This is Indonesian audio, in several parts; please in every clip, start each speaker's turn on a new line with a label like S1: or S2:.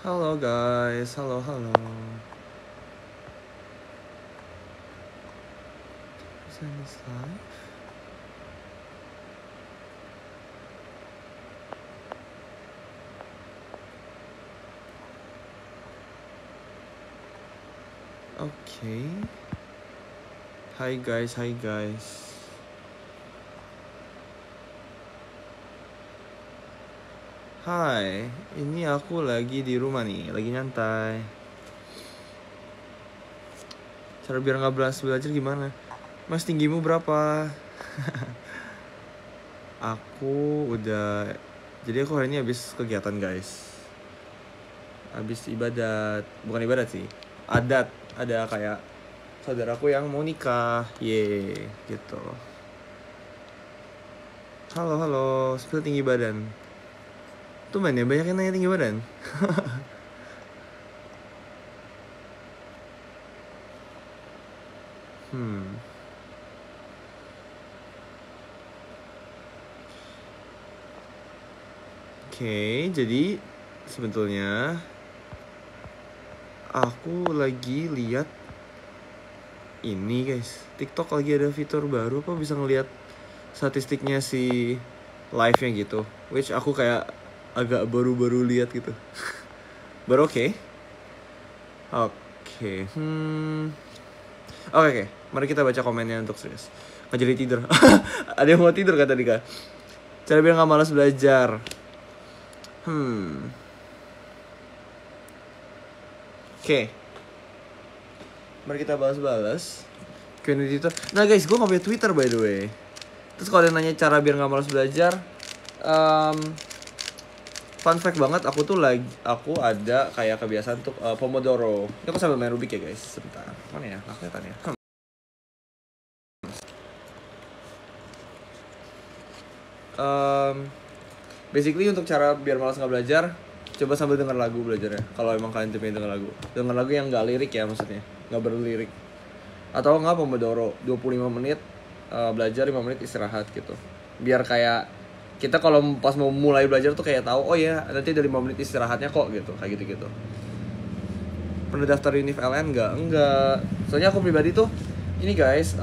S1: Halo guys, halo. Send this live. Okay. Hai guys. Hai, ini aku lagi di rumah nih, lagi nyantai. Cara biar nggak belajar gimana? Mas, tinggimu berapa? Jadi aku hari ini habis kegiatan guys. Habis ibadat, bukan ibadat sih, adat. Ada kayak saudaraku yang mau nikah, gitu. Halo, spill tinggi badan. Tuh man ya, banyak yang nanya tinggi badan. Oke, jadi sebetulnya aku lagi lihat ini guys, TikTok lagi ada fitur baru apa bisa ngelihat statistiknya si live-nya gitu, which aku kayak agak baru-baru lihat gitu. Baru oke. Oke, mari kita baca komennya untuk serius. Nggak jadi tidur. Ada yang mau tidur kata Dika. Cara biar nggak malas belajar. Oke. Mari kita balas-balas Q&A Twitter. Nah guys, gue nggak punya Twitter by the way. Terus kalau ada yang nanya cara biar nggak malas belajar, fun fact banget, aku ada kayak kebiasaan untuk Pomodoro. Ini aku sambil main Rubik ya guys. Sebentar. Mana ya? Nggak kelihatan ya. Basically untuk cara biar malas nggak belajar, coba sambil denger lagu belajarnya. Kalau emang kalian tipe denger lagu yang nggak lirik ya, maksudnya nggak berlirik. Atau nggak Pomodoro 25 menit belajar, 5 menit istirahat gitu. Biar kayak kita kalau pas mau mulai belajar tuh kayak tahu, oh ya nanti ada 5 menit istirahatnya kok gitu, kayak gitu. Pernah daftar Univ LN enggak. Soalnya aku pribadi tuh ini guys,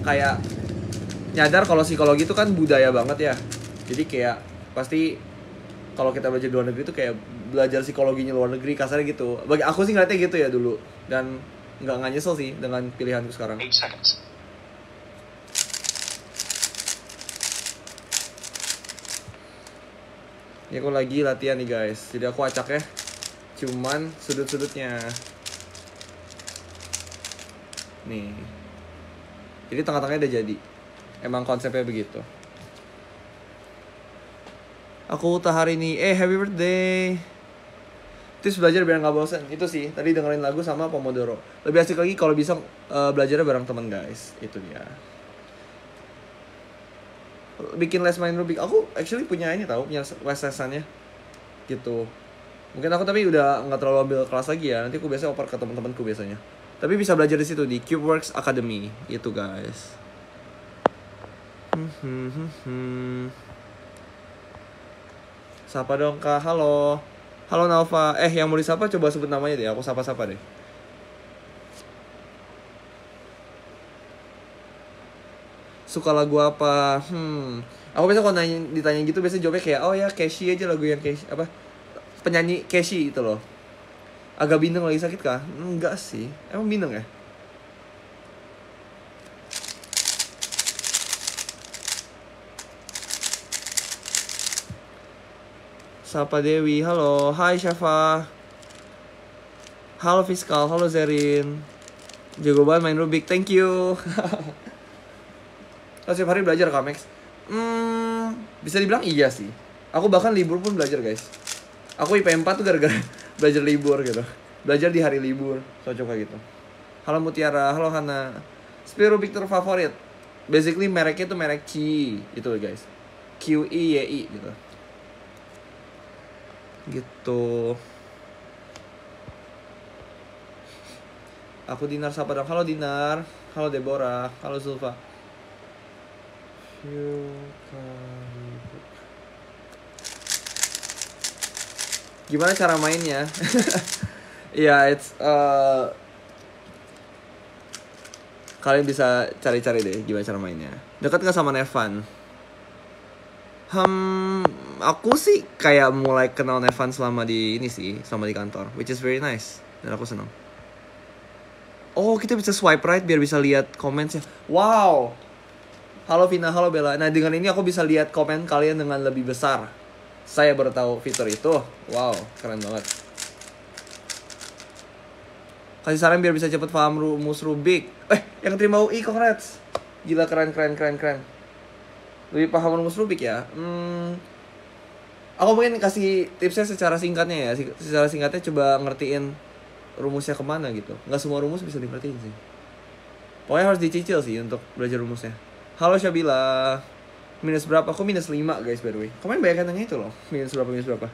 S1: kayak nyadar kalau psikologi itu kan budaya banget ya. Jadi kayak pasti kalau kita belajar di luar negeri tuh kayak belajar psikologinya luar negeri, kasarnya gitu. Bagi aku sih ngeliatnya gitu ya dulu. Dan nggak nyesel sih dengan pilihanku sekarang. 8 seconds. Ini aku lagi latihan nih guys. Jadi aku acaknya cuman sudut-sudutnya. Nih. Jadi tengah-tengahnya udah jadi. Emang konsepnya begitu. Aku ultah hari ini. Happy birthday. Tips belajar biar nggak bosan. Itu sih. Tadi dengerin lagu sama Pomodoro. Lebih asik lagi kalau bisa belajarnya bareng teman guys. Itu dia. Bikin les main Rubik. Aku actually punya ini tahu, punya les-lesannya. Gitu. Mungkin aku tapi udah nggak terlalu ambil kelas lagi ya. Nanti aku biasanya oper ke teman-temanku biasanya. Tapi bisa belajar di situ di CubeWorks Academy. Itu guys. Sapa dong kak, halo Nalva. Yang mau disapa coba sebut namanya deh, aku sapa-sapa deh. Suka lagu apa? Aku biasa kalau ditanya gitu biasanya jawabnya kayak, oh ya Keshi aja, lagu yang Keshi, apa, penyanyi Keshi itu loh. Agak bindeng, lagi sakit kah? Enggak sih, emang bindeng ya? Sapa Dewi, halo. Hai Syafa. Halo Fiskal, halo Zerin. Jago banget main Rubik, thank you. Kalau setiap hari belajar Kak Max? Bisa dibilang iya sih. Aku bahkan libur pun belajar guys. Aku IP 4 tuh gara-gara belajar libur gitu. Belajar di hari libur, cocok kayak gitu. Halo Mutiara, halo Hana. Spill Rubik terfavorit. Basically mereknya tuh merek Qi, itu guys. QIYI gitu. Gitu. Aku Dinar sapa dong. Halo Dinar. Halo Deborah. Halo Zulfa. Gimana cara mainnya? Iya, it's kalian bisa cari-cari deh gimana cara mainnya. Dekat nggak sama Nevan? Aku sih kayak mulai kenal Nevan selama di ini sih, selama di kantor, which is very nice dan aku senang. Oh, kita bisa swipe right biar bisa lihat komennya. Wow. Halo Vina, halo Bella. Nah, dengan ini aku bisa lihat komen kalian dengan lebih besar. Saya baru tahu fitur itu. Wow, keren banget. Kasih saran biar bisa cepet paham rumus Rubik. Yang terima UI, congrats. Gila, keren. Lebih paham rumus Rubik ya. Aku mungkin kasih tipsnya secara singkatnya ya. Secara singkatnya coba ngertiin rumusnya kemana gitu. Nggak semua rumus bisa diperhatiin sih. Pokoknya harus dicicil sih untuk belajar rumusnya. Halo Syabila. Minus berapa? Aku minus 5 guys by the way. Kemarin banyak yang nanya itu loh. Minus berapa?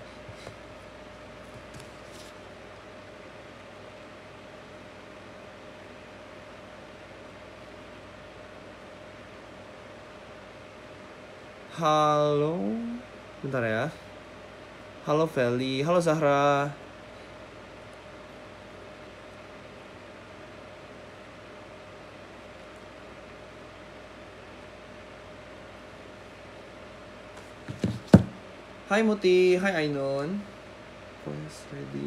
S1: Halo. Bentar ya. Halo Feli. Halo Zahra. Hai Muti, hai Ainun. Ready.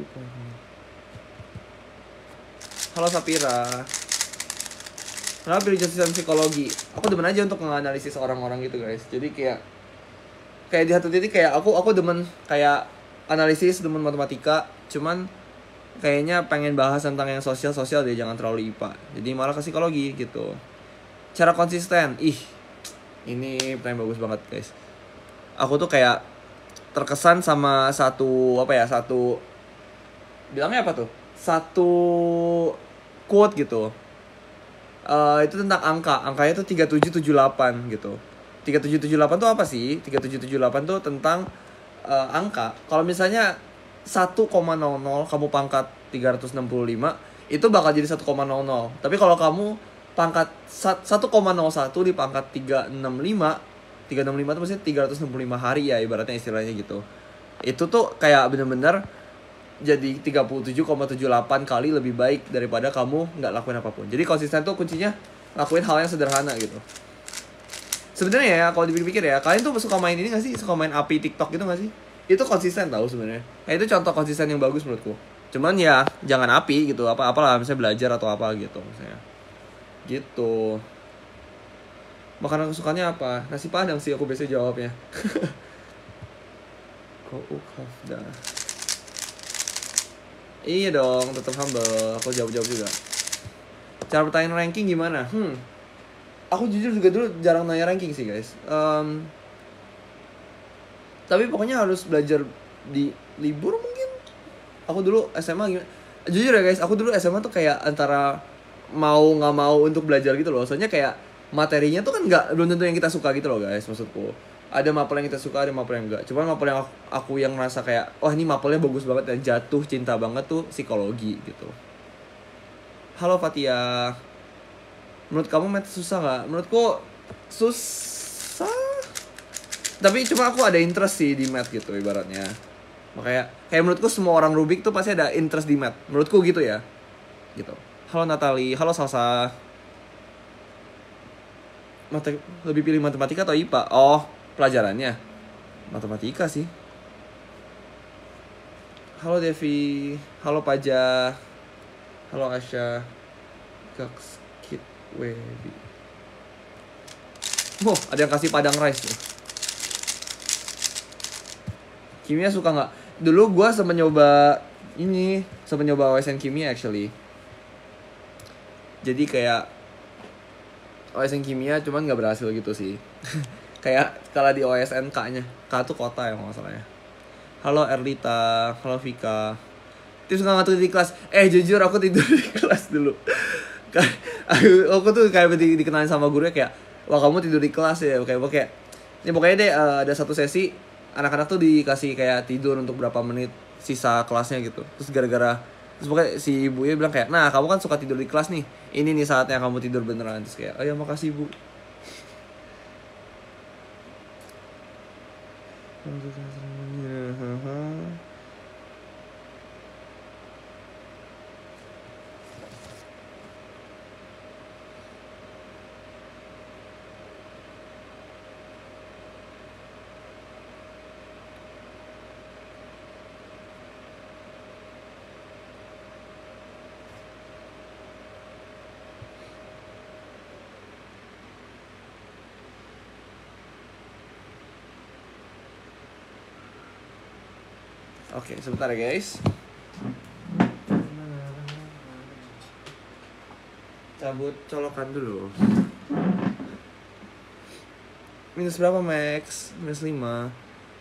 S1: Halo Sapira. Kenapa pilih jurusan psikologi? Aku demen aja untuk menganalisis orang-orang gitu guys. Jadi kayak di satu titik kayak aku demen kayak analisis, demen matematika. Cuman kayaknya pengen bahas tentang yang sosial deh, jangan terlalu IPA. Jadi malah ke psikologi gitu. Cara konsisten, ini pertanyaan bagus banget guys. Aku tuh kayak terkesan sama satu bilangnya apa tuh? Satu quote gitu. Itu tentang angkanya tuh 3778 gitu. 3778 tuh apa sih? 3778 tuh tentang angka. Kalau misalnya 1,00 kamu pangkat 365 itu bakal jadi 1,00. Tapi kalau kamu pangkat 1,01 di pangkat 365 itu maksudnya 365 hari ya ibaratnya istilahnya gitu. Itu tuh kayak bener-bener jadi 37,78 kali lebih baik daripada kamu nggak lakuin apapun. Jadi konsisten tuh kuncinya lakuin hal yang sederhana gitu. Sebenarnya ya kalau dipikir-pikir ya, kalian tuh suka main ini nggak sih? Suka main API TikTok gitu nggak sih? Itu konsisten tau sebenarnya. Itu contoh konsisten yang bagus menurutku. Cuman ya jangan API gitu, apalah misalnya belajar atau apa gitu misalnya. Gitu. Makanan kesukaannya apa? Nasi padang sih aku biasanya jawabnya. Kok dah. Iya dong, tetap humble. Aku jawab juga. Cara pertanyaan ranking gimana? Aku jujur juga dulu jarang nanya ranking sih guys. Tapi pokoknya harus belajar di libur mungkin. Aku dulu SMA gimana? Jujur ya guys, aku dulu SMA tuh kayak antara mau nggak mau untuk belajar gitu loh. Soalnya kayak materinya tuh kan belum tentu yang kita suka gitu loh guys, maksudku. Ada mapel yang kita suka, ada mapel yang enggak. Cuman mapel yang aku yang ngerasa kayak ini mapelnya bagus banget dan jatuh cinta banget tuh psikologi gitu. Halo Fatia. Menurut kamu math susah nggak? Menurutku susah. Tapi cuma aku ada interest sih di math gitu ibaratnya. Makanya kayak menurutku semua orang Rubik tuh pasti ada interest di math. Menurutku gitu ya. Gitu. Halo Natali, halo Salsa. Lebih pilih matematika atau IPA? Oh, pelajarannya matematika sih. Halo Devi, halo Paja, halo Asya, Gaks Kid Webi. Ada yang kasih padang rice tuh. Kimia suka nggak? Dulu gue sempat nyoba OSN kimia actually. Jadi kayak OSN kimia cuman nggak berhasil gitu sih. Kayak kalau di OSN K-nya, K tuh kota ya masalahnya. Halo Erlita, halo Vika. Tips nggak ngatur di kelas? Jujur aku tidur di kelas dulu. Aku tuh kayak dikenalin sama gurunya kayak, wah kamu tidur di kelas ya, kayak ini pokoknya deh ada satu sesi anak-anak tuh dikasih kayak tidur untuk berapa menit sisa kelasnya gitu. Terus pokoknya si ibunya bilang kayak, nah kamu kan suka tidur di kelas nih, ini nih saatnya kamu tidur beneran. Terus kayak, oh ya makasih bu. Oke, sebentar ya guys. Cabut colokan dulu. Minus berapa Max? Minus 5.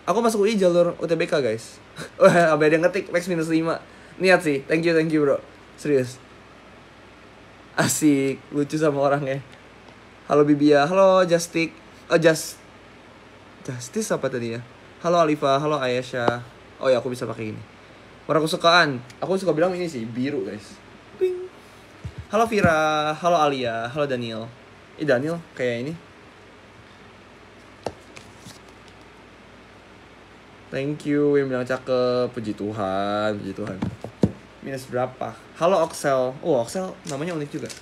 S1: Aku masuk UI jalur UTBK guys. Wah, ada yang ngetik Max minus 5. Niat sih, thank you bro. Serius. Asik, lucu sama orangnya. Halo Bibia, halo Justik. Justice apa tadi ya? Halo Alifa, halo Ayesha. Oh ya, aku bisa pakai ini. Warna kesukaan. Aku suka bilang ini sih, biru guys. Ping. Halo Vira, halo Alia, halo Daniel. Daniel kayak ini. Thank you yang bilang cakep. Puji Tuhan, puji Tuhan. Minus berapa? Halo Oxel. Oh, Oxel namanya unik juga.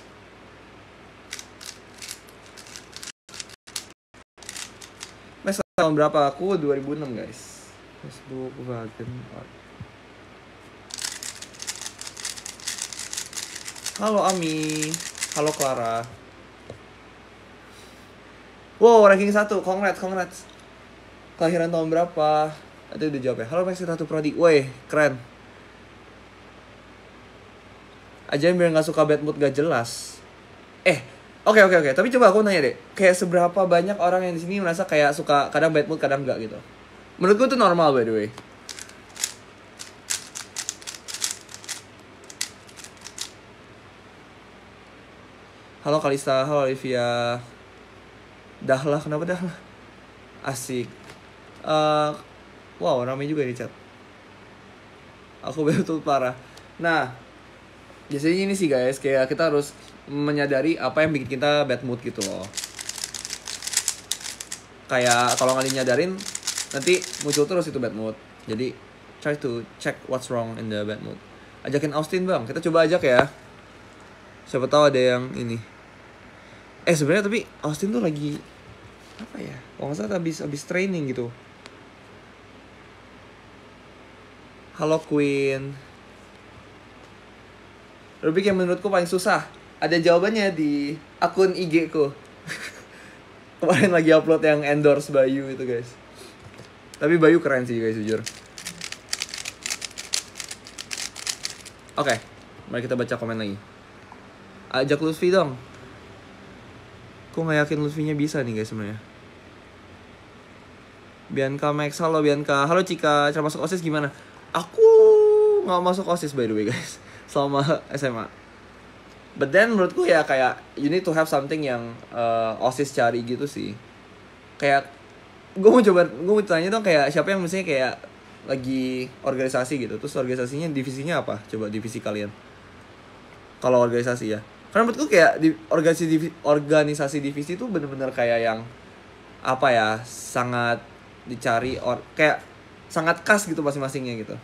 S1: Mas tahun berapa? Aku 2006 guys. Facebook Wagen. Halo Ami. Halo Clara. Wow, ranking 1. Congrats. Kelahiran tahun berapa? Ada udah jawab ya. Halo Maxi Ratu Prodi. Woi, keren. Ajarin biar gak suka bad mood gak jelas. Oke. Tapi coba aku nanya deh. Kayak seberapa banyak orang yang di sini merasa kayak suka kadang bad mood, kadang enggak gitu. Menurutku itu normal by the way. Halo Kalista, halo Olivia. Dahlah, kenapa Dahlah? Asik. Wow, ramai juga di chat. Aku betul parah. Nah, biasanya ini sih guys, kayak kita harus menyadari apa yang bikin kita bad mood gitu loh. Kayak kalau nggak dinyadarin, nanti muncul terus itu bad mood. Jadi, try to check what's wrong in the bad mood. Ajakin Austin bang, kita coba ajak ya. Siapa tahu ada yang ini. Sebenarnya tapi Austin tuh lagi apa ya? Kalau nggak salah habis training gitu. Halo Queen. Rubik yang menurutku paling susah. Ada jawabannya di akun IG ku. Kemarin lagi upload yang endorse Bayu itu guys. Tapi Bayu keren sih guys jujur. Oke, mari kita baca komen lagi. Ajak Lutfi dong. Aku gak yakin Lutfinya bisa nih guys sebenarnya. Bianca Max, halo Bianca. Halo Cika, cara masuk OSIS gimana? Aku gak masuk OSIS by the way guys selama SMA. But then menurutku ya kayak you need to have something yang OSIS cari gitu sih. Kayak gue mau tanya dong kayak siapa yang misalnya kayak lagi organisasi gitu. Terus organisasinya divisinya apa? Coba divisi kalian. Kalau organisasi ya. Karena menurutku kayak di organisasi divisi itu bener-bener kayak yang apa ya, sangat dicari kayak sangat khas gitu masing-masingnya gitu.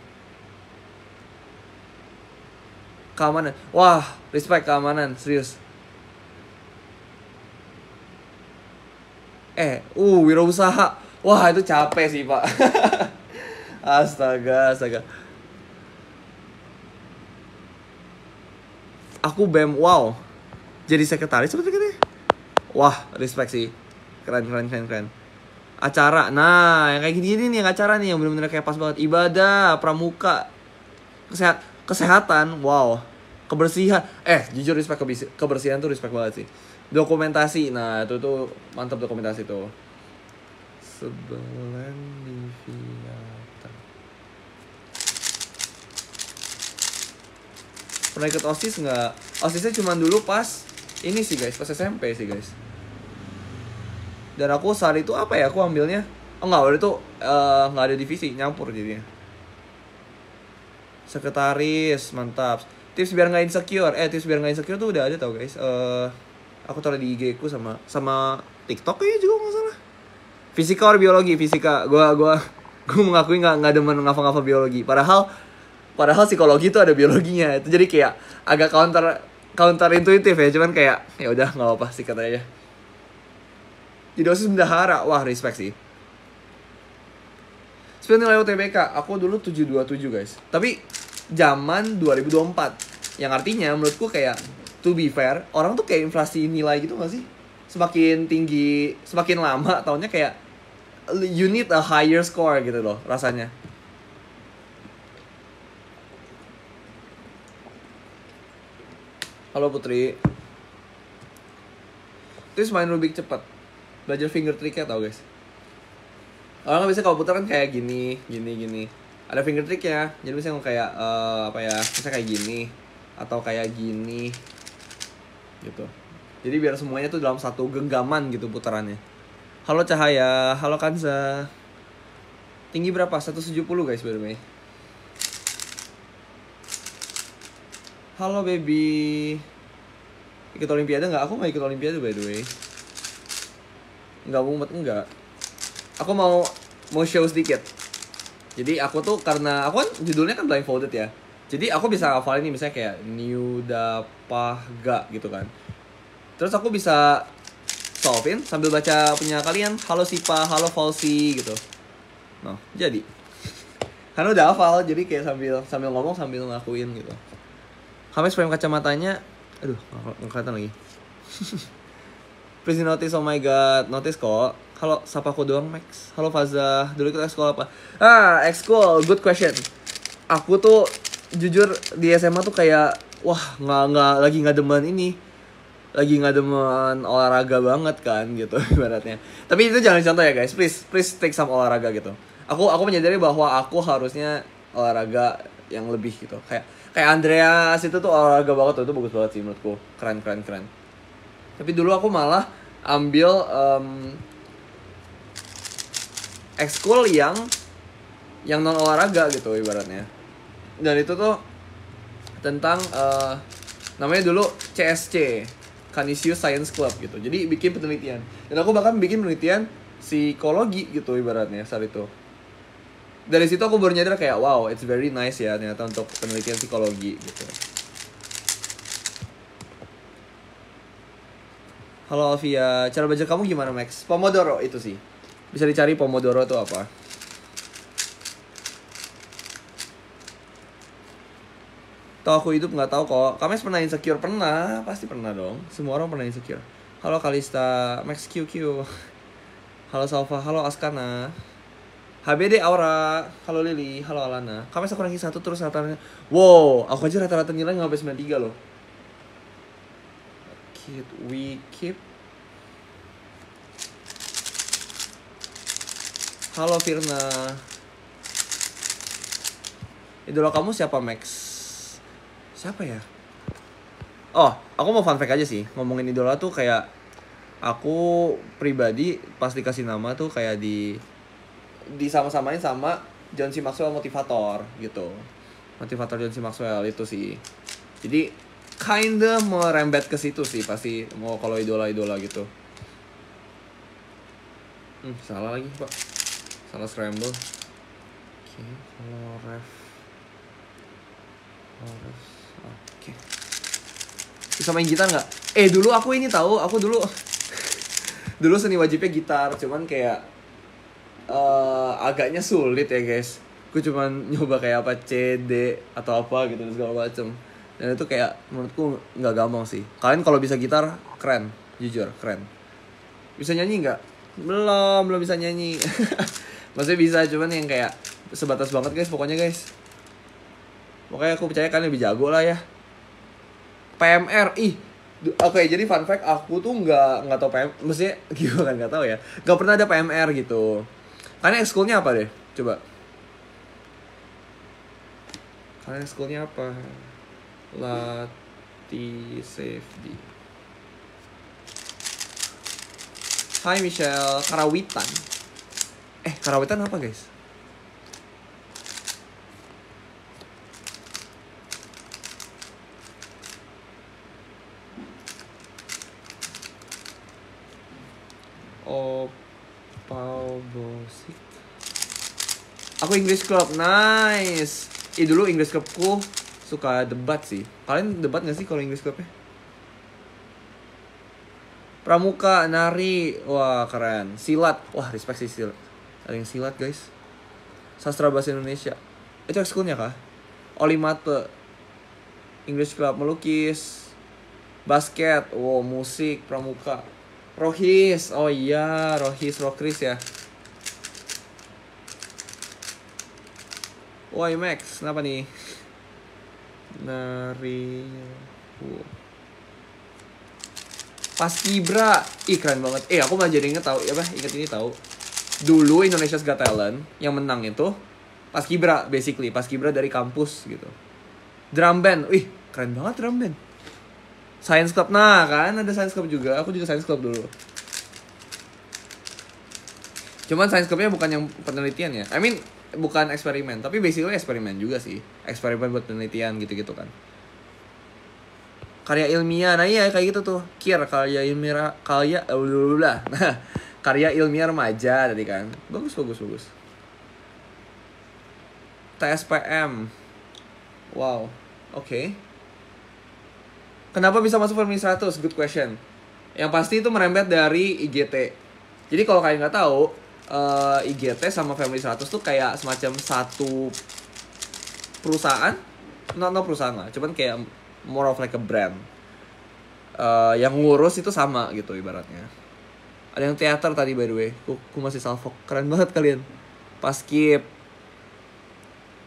S1: Keamanan. Wah, respect keamanan, serius. Wirausaha. Wah, itu capek sih, Pak. Astaga. Aku BEM, wow. Jadi sekretaris sebetulnya. Wah, respect sih. Keren. Acara. Nah, yang kayak gini nih yang acara nih yang benar-benar kayak pas banget. Ibadah, pramuka. Kesehatan, wow. Kebersihan. Jujur respect kebersihan tuh respect banget sih. Dokumentasi. Nah, itu tuh mantap dokumentasi tuh. Sebelan Diviata. Pernah ikut OSIS nggak? OSISnya cuma dulu pas ini sih guys, pas SMP sih guys. Dan aku saat itu apa ya? Aku ambilnya waktu itu nggak ada divisi, nyampur jadinya. Sekretaris, mantap. Tips biar nggak insecure. Tips biar nggak insecure tuh udah ada tau guys. Aku taruh di IG ku sama TikTok ya juga nggak salah. Fisika or biologi, fisika. Gue mengakui nggak demen ngafal biologi. Padahal psikologi itu ada biologinya. Itu jadi kayak agak counter intuitif ya. Cuman kayak ya udah nggak apa-apa sikat aja. Jadi OSIS bendahara, wah respect sih. Sebenarnya nilai UTBK, aku dulu 727 guys. Tapi zaman 2024. Yang artinya menurutku kayak to be fair, orang tuh kayak inflasi nilai gitu gak sih? Semakin tinggi, semakin lama tahunnya kayak you need a higher score gitu loh rasanya. Halo Putri. Terus main Rubik cepat. Belajar finger tricknya tau guys. Orang kan biasanya kalau putar kan kayak gini. Ada finger tricknya. Jadi misalnya kayak apa ya? Misalnya kayak gini atau kayak gini. Gitu. Jadi biar semuanya tuh dalam satu genggaman gitu putarannya. Halo Cahaya, halo Kanza. Tinggi berapa? 170 guys by the way. Halo baby. Ikut olimpiade nggak? Aku nggak ikut olimpiade by the way. Nggak mumet enggak. Aku mau show sedikit. Jadi aku tuh karena aku kan judulnya kan blindfolded ya. Jadi aku bisa hafal ini misalnya kayak New Dapahga gitu kan. Terus aku bisa solvein sambil baca punya kalian. Halo Sipa, halo Falsi gitu. Nah, jadi karena udah hafal, jadi kayak sambil ngomong sambil ngelakuin gitu. Kames frame kacamatanya, aduh nggak kelihatan lagi. Please notice, oh my god, notice kok. Halo, sapa aku doang Max. Halo Faza, dulu ikut ekskul apa? Ekskul, good question. Aku tuh jujur di SMA tuh kayak wah nggak demen ini. Lagi nggak demen olahraga banget kan gitu ibaratnya. Tapi itu jangan contoh ya guys, please take some olahraga gitu. Aku menyadari bahwa aku harusnya olahraga yang lebih gitu. Kayak Andreas itu tuh olahraga banget tuh, itu bagus banget sih menurutku, keren. Tapi dulu aku malah ambil ekskul yang non olahraga gitu ibaratnya. Dan itu tuh tentang namanya dulu CSC, Canisius Science Club gitu. Jadi bikin penelitian. Dan aku bahkan bikin penelitian psikologi gitu ibaratnya saat itu. Dari situ aku baru nyadar kayak wow, it's very nice ya ternyata untuk penelitian psikologi gitu. Halo Alvia, cara belajar kamu gimana Max? Pomodoro itu sih. Bisa dicari Pomodoro tuh apa. Tahu aku hidup nggak tahu kok. Kames pernah insecure? Pernah, pasti pernah dong. Semua orang pernah insecure. Halo Kalista, Max QQ. Halo Salva, halo Askana. HBD Aura, halo Lily, halo Alana. Kames aku ranking 1 terus rata-ratanya. Wow, aku aja rata-rata nilai nggak sampai 93 loh. We keep. Halo Firna. Idola kamu siapa Max? Siapa ya? Oh, aku mau fun fact aja sih. Ngomongin idola tuh kayak aku pribadi pas dikasih nama tuh kayak disama-samain sama John C. Maxwell motivator gitu. Motivator John C. Maxwell itu sih. Jadi kinda merembet ke situ sih pasti mau kalau idola-idola gitu. Salah lagi Pak. Salah scramble. Oke, kalau ref. Oke. Bisa main gitar nggak? Dulu aku ini tahu, aku dulu seni wajibnya gitar, cuman kayak agaknya sulit ya guys. Gue cuman nyoba kayak apa C, D atau apa gitu segala macem. Dan itu kayak menurutku nggak gampang sih. Kalian kalau bisa gitar keren, jujur keren. Bisa nyanyi nggak? Belum bisa nyanyi. Maksudnya bisa, cuman yang kayak sebatas banget guys pokoknya guys. Pokoknya aku percaya kalian lebih jago lah ya. PMR, Oke, jadi fun fact aku tuh nggak tahu PMR, maksudnya gimana kan nggak tahu ya. Nggak pernah ada PMR gitu. Kalian ekskulnya apa deh? Coba. Kalian ekskulnya apa? Latih safety. Hai Michelle, karawitan. Karawitan apa guys? Paul Bosik. Aku English Club, nice. Dulu English Clubku suka debat sih. Kalian debat gak sih kalau English Clubnya? Pramuka, nari, wah keren. Silat, wah respect sih silat. Ada yang silat guys. Sastra Bahasa Indonesia. Itu ekskulnya kah? Olimate, English Club, melukis, basket, wow musik, pramuka. Rohis, oh iya, Rohis ya. Woi Max, kenapa nih? Nari. Paskibra. Ih keren banget. Aku malah jadi inget ini tahu. Dulu Indonesia's Got Talent yang menang itu Paskibra basically, Paskibra dari kampus gitu. Drum band. Wih, keren banget drum band. Science Club. Nah, kan ada Science Club juga. Aku juga Science Club dulu. Cuman Science Clubnya bukan yang penelitian ya. I mean, bukan eksperimen, tapi basically eksperimen juga sih. Eksperimen buat penelitian gitu-gitu kan. Karya ilmiah. Nah, iya kayak gitu tuh. Karya ilmiah Nah, karya ilmiah remaja tadi kan. Bagus. TSPM. Wow. Oke. Kenapa bisa masuk Family 100? Good question. Yang pasti itu merembet dari IGT. Jadi kalau kalian nggak tahu, IGT sama Family 100 tuh kayak semacam satu perusahaan. No perusahaan lah. Cuman kayak more of like a brand. Yang ngurus itu sama gitu ibaratnya. Ada yang teater tadi by the way. Aku masih salfok. Keren banget kalian. Paskib.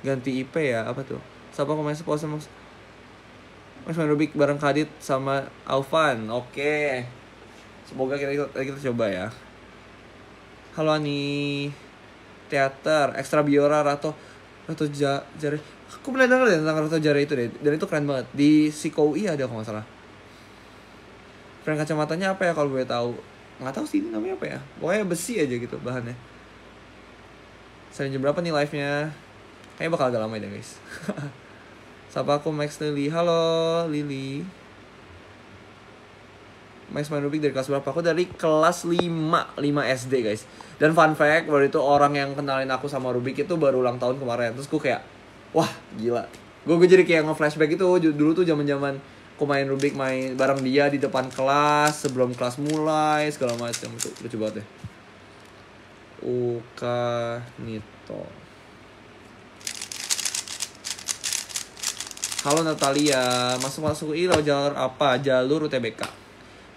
S1: Ganti IP ya. Apa tuh? Siapa pemain sponsor Mas main Rubik bareng Kadit sama Alvan. Oke. Semoga kita coba ya. Halo Ani. Teater Ekstra Biora Rato Jare. Aku pernah denger deh tentang Rato Jare itu deh. Dan itu keren banget. Di Sikoi ada kalau nggak salah. Frame kacamatanya apa ya kalau gue tahu? Nggak tahu sih ini namanya apa ya. Pokoknya besi aja gitu bahannya. Selain jam berapa nih live-nya? Kayaknya bakal agak lama ya guys. Sapa aku Max Lily. Halo Lily. Max main Rubik dari kelas berapa? Aku dari kelas 5 SD guys. Dan fun fact, baru itu orang yang kenalin aku sama Rubik itu baru ulang tahun kemarin. Terus gue kayak, wah gila. Gue jadi kayak nge-flashback itu. Dulu tuh zaman aku main Rubik, main bareng dia di depan kelas, sebelum kelas mulai, segala macam. Itu lucu banget deh. Uka Nito. Halo Natalia, masuk jalur apa? Jalur UTBK.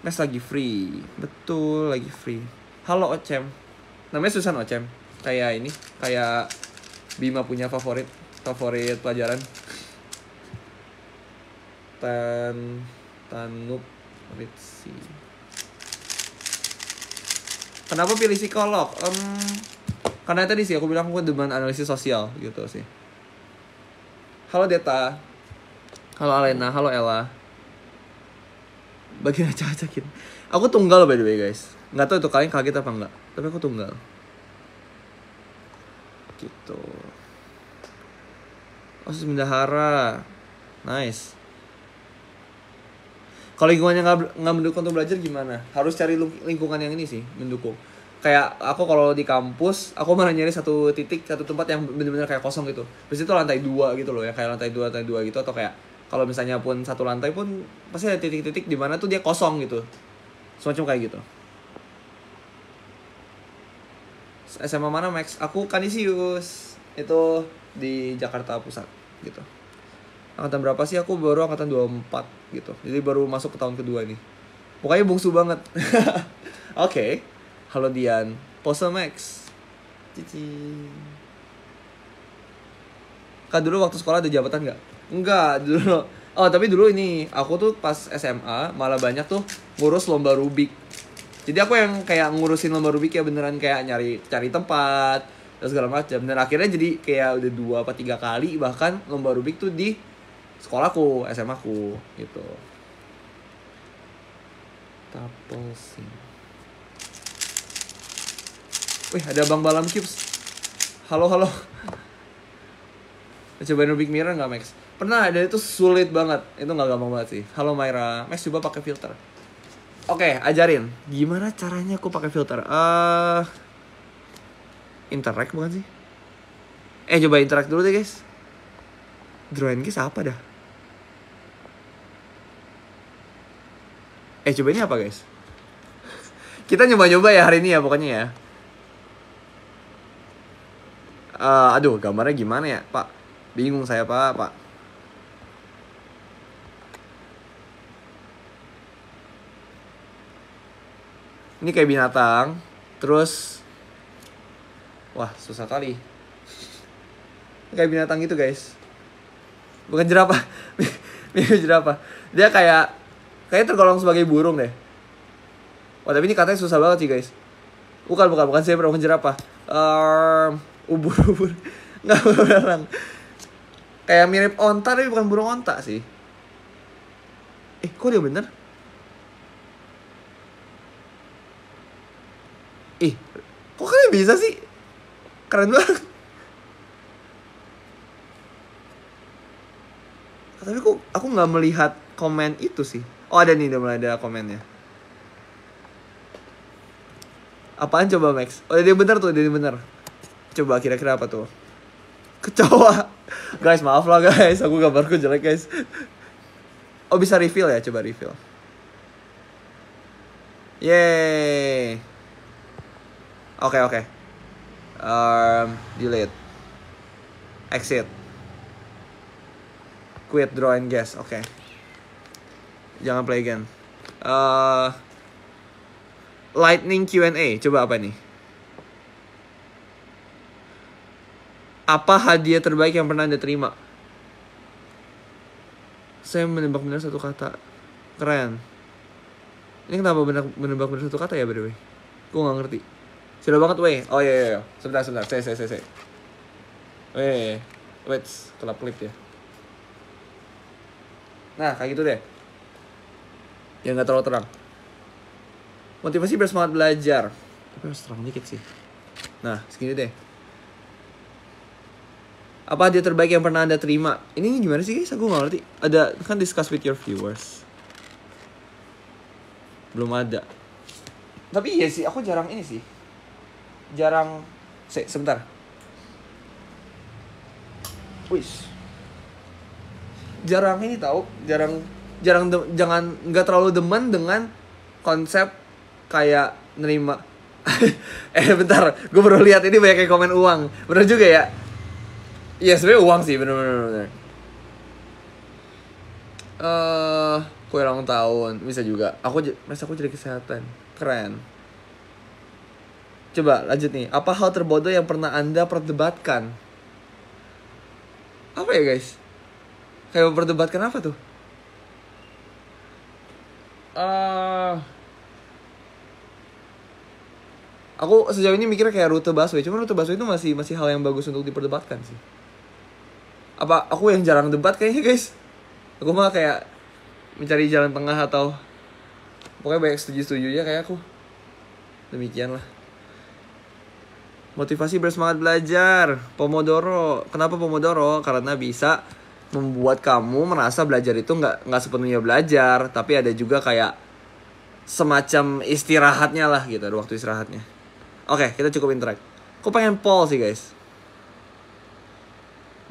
S1: Mes lagi free. Betul, lagi free. Halo Ocem. Namanya Susan Ocem. Kayak ini, kayak Bima punya favorit pelajaran. Tanup Ritsi. Kenapa pilih psikolog? Karena tadi sih aku bilang aku demen analisis sosial gitu sih. Halo Deta. Halo Alena, halo Ella. Bagian acak-acakin. Aku tunggal by the way guys. Nggak tahu itu kalian kaget apa enggak. Tapi aku tunggal. Gitu. Osis Bendahara. Nice. Kalau lingkungannya nggak mendukung untuk belajar gimana? Harus cari lingkungan yang ini sih mendukung. Kayak aku kalau di kampus, aku malah nyari satu tempat yang benar-benar kayak kosong gitu. Terus itu lantai 2 gitu loh ya, kayak lantai 2 gitu atau kayak kalau misalnya pun satu lantai pun pasti ada titik-titik di mana tuh dia kosong gitu. Semacam kayak gitu. SMA mana Max? Aku Kanisius. Itu di Jakarta Pusat gitu. Angkatan berapa sih? Aku baru angkatan 24 gitu. Jadi baru masuk ke tahun kedua nih. Pokoknya bungsu banget. Oke. Halo Dian. Pose Max. Cici. Kak dulu waktu sekolah ada jabatan nggak? Enggak dulu. Oh tapi dulu ini aku tuh pas SMA malah banyak tuh ngurus lomba Rubik. Jadi aku yang kayak ngurusin lomba Rubik ya beneran kayak cari tempat dan segala macam. Dan akhirnya jadi kayak udah 2 atau 3 kali bahkan lomba Rubik tuh di sekolahku, SMA ku gitu. Tapel sih. Wih ada Bang Balam Cubes. Halo. Cobain Rubik Mirror nggak Max? Pernah ada itu sulit banget. Itu nggak gampang banget sih. Halo Myra, Max coba pakai filter. Oke, ajarin. Gimana caranya aku pakai filter? Interact bukan sih? Coba interact dulu deh guys. Draw and Kiss apa dah? Coba ini apa guys? Kita nyoba-nyoba ya hari ini ya pokoknya ya. Aduh gambarnya gimana ya Pak? Bingung saya Pak. Ini kayak binatang. Terus wah susah kali. Kayak binatang gitu guys. Bukan jerapah. Mirip jerapah. Dia kayak tergolong sebagai burung deh. Wah tapi ini katanya susah banget sih guys. Bukan zebra, bukan jerapah. Ubur-ubur. Nggak beneran. Kayak mirip onta tapi bukan burung onta sih. Kok dia bener? Kok kalian bisa sih? Keren banget. Tapi kok aku nggak melihat komen itu sih. Oh ada nih, udah mulai ada komennya. Apaan coba Max? Oh dia bener tuh, dia bener. Coba kira-kira apa tuh? Kecoa. Guys maaf lah guys, aku gambarku jelek guys. Oh bisa reveal ya, coba reveal. Yeay. Oke. Delete. Exit. Quit, draw and guess. Oke. Jangan play again. Lightning Q&A. Coba apa nih? Apa hadiah terbaik yang pernah Anda terima? Saya menebak benar satu kata. Keren. Ini kenapa menebak benar satu kata ya by the way? Gue gak ngerti. Sudah banget weh. Oh iya. Sebentar. Saya. Wait. Kelap klip ya. Nah kayak gitu deh. Yang gak terlalu terang. Motivasi bersemangat belajar. Tapi harus terang dikit sih. Nah segini deh. Apa hadiah terbaik yang pernah Anda terima? Ini gimana sih guys? Aku gak ngerti. Ada kan discuss with your viewers. Belum ada. Tapi iya sih, aku jarang ini sih. Sebentar. Jarang ini tahu, jangan nggak terlalu demen dengan konsep kayak nerima. Bentar, gue baru lihat ini banyak yang komen uang. Bener juga ya? Iya sebenarnya uang sih, bener. Kue ulang tahun bisa juga. Aku jadi kesehatan. Keren. Coba lanjut nih. Apa hal terbodoh yang pernah Anda perdebatkan? Apa ya guys? Kayak memperdebatkan apa tuh? Aku sejauh ini mikirnya kayak rute busway. Cuma rute busway itu masih hal yang bagus untuk diperdebatkan sih. Apa aku yang jarang debat kayaknya guys? Aku mah kayak mencari jalan tengah atau pokoknya banyak setuju-setujunya kayak aku. Demikian lah. Motivasi bersemangat belajar. Pomodoro. Kenapa Pomodoro? Karena bisa membuat kamu merasa belajar itu nggak sepenuhnya belajar, tapi ada juga kayak semacam istirahatnya lah gitu, ada waktu istirahatnya. Oke, kita cukupin track. Aku pengen poll sih guys.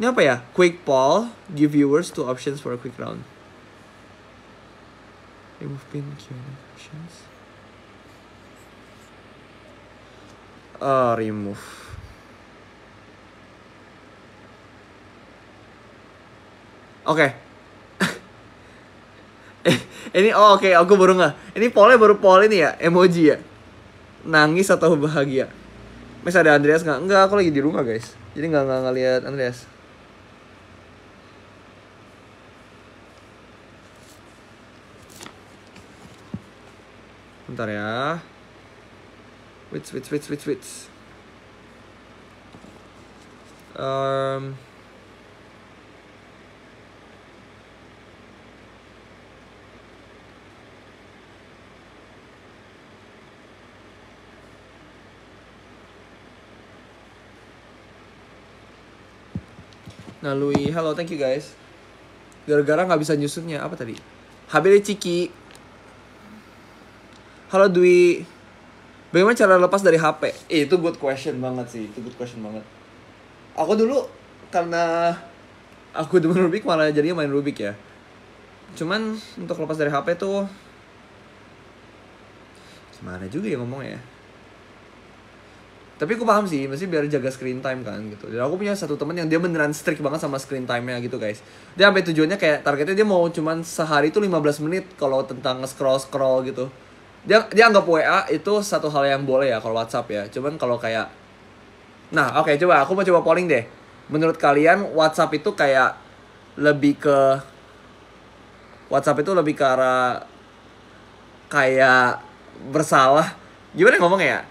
S1: Ini apa ya? Quick poll. Give viewers 2 options for a quick round. Remove pin Q&A questions. Remove. Oke. Ini oke, aku baru nggak. Ini pollnya baru poll ini ya, emoji ya. Nangis atau bahagia? Mas ada Andreas nggak? Enggak, aku lagi di rumah guys. Jadi nggak lihat Andreas. Bentar ya. Wait. Nah, Louis, halo, thank you guys. Gara-gara nggak bisa nyusunnya apa tadi? HBD Ciki. Halo Dwi. Bagaimana cara lepas dari HP? Itu good question banget sih. Itu good question banget. Aku dulu karena aku demen Rubik malah jadinya main Rubik ya. Cuman untuk lepas dari HP tuh gimana juga ya ngomongnya ya. Tapi aku paham sih, mesti biar jaga screen time kan gitu. Dan aku punya satu teman yang dia beneran strict banget sama screen time-nya gitu guys. Dia sampai tujuannya kayak targetnya dia mau cuman sehari itu 15 menit kalau tentang scroll gitu. Dia anggap WA itu satu hal yang boleh ya kalau WhatsApp ya. Cuman kalau kayak oke, coba aku mau coba polling deh. Menurut kalian WhatsApp itu kayak lebih ke arah kayak bersalah. Gimana ngomongnya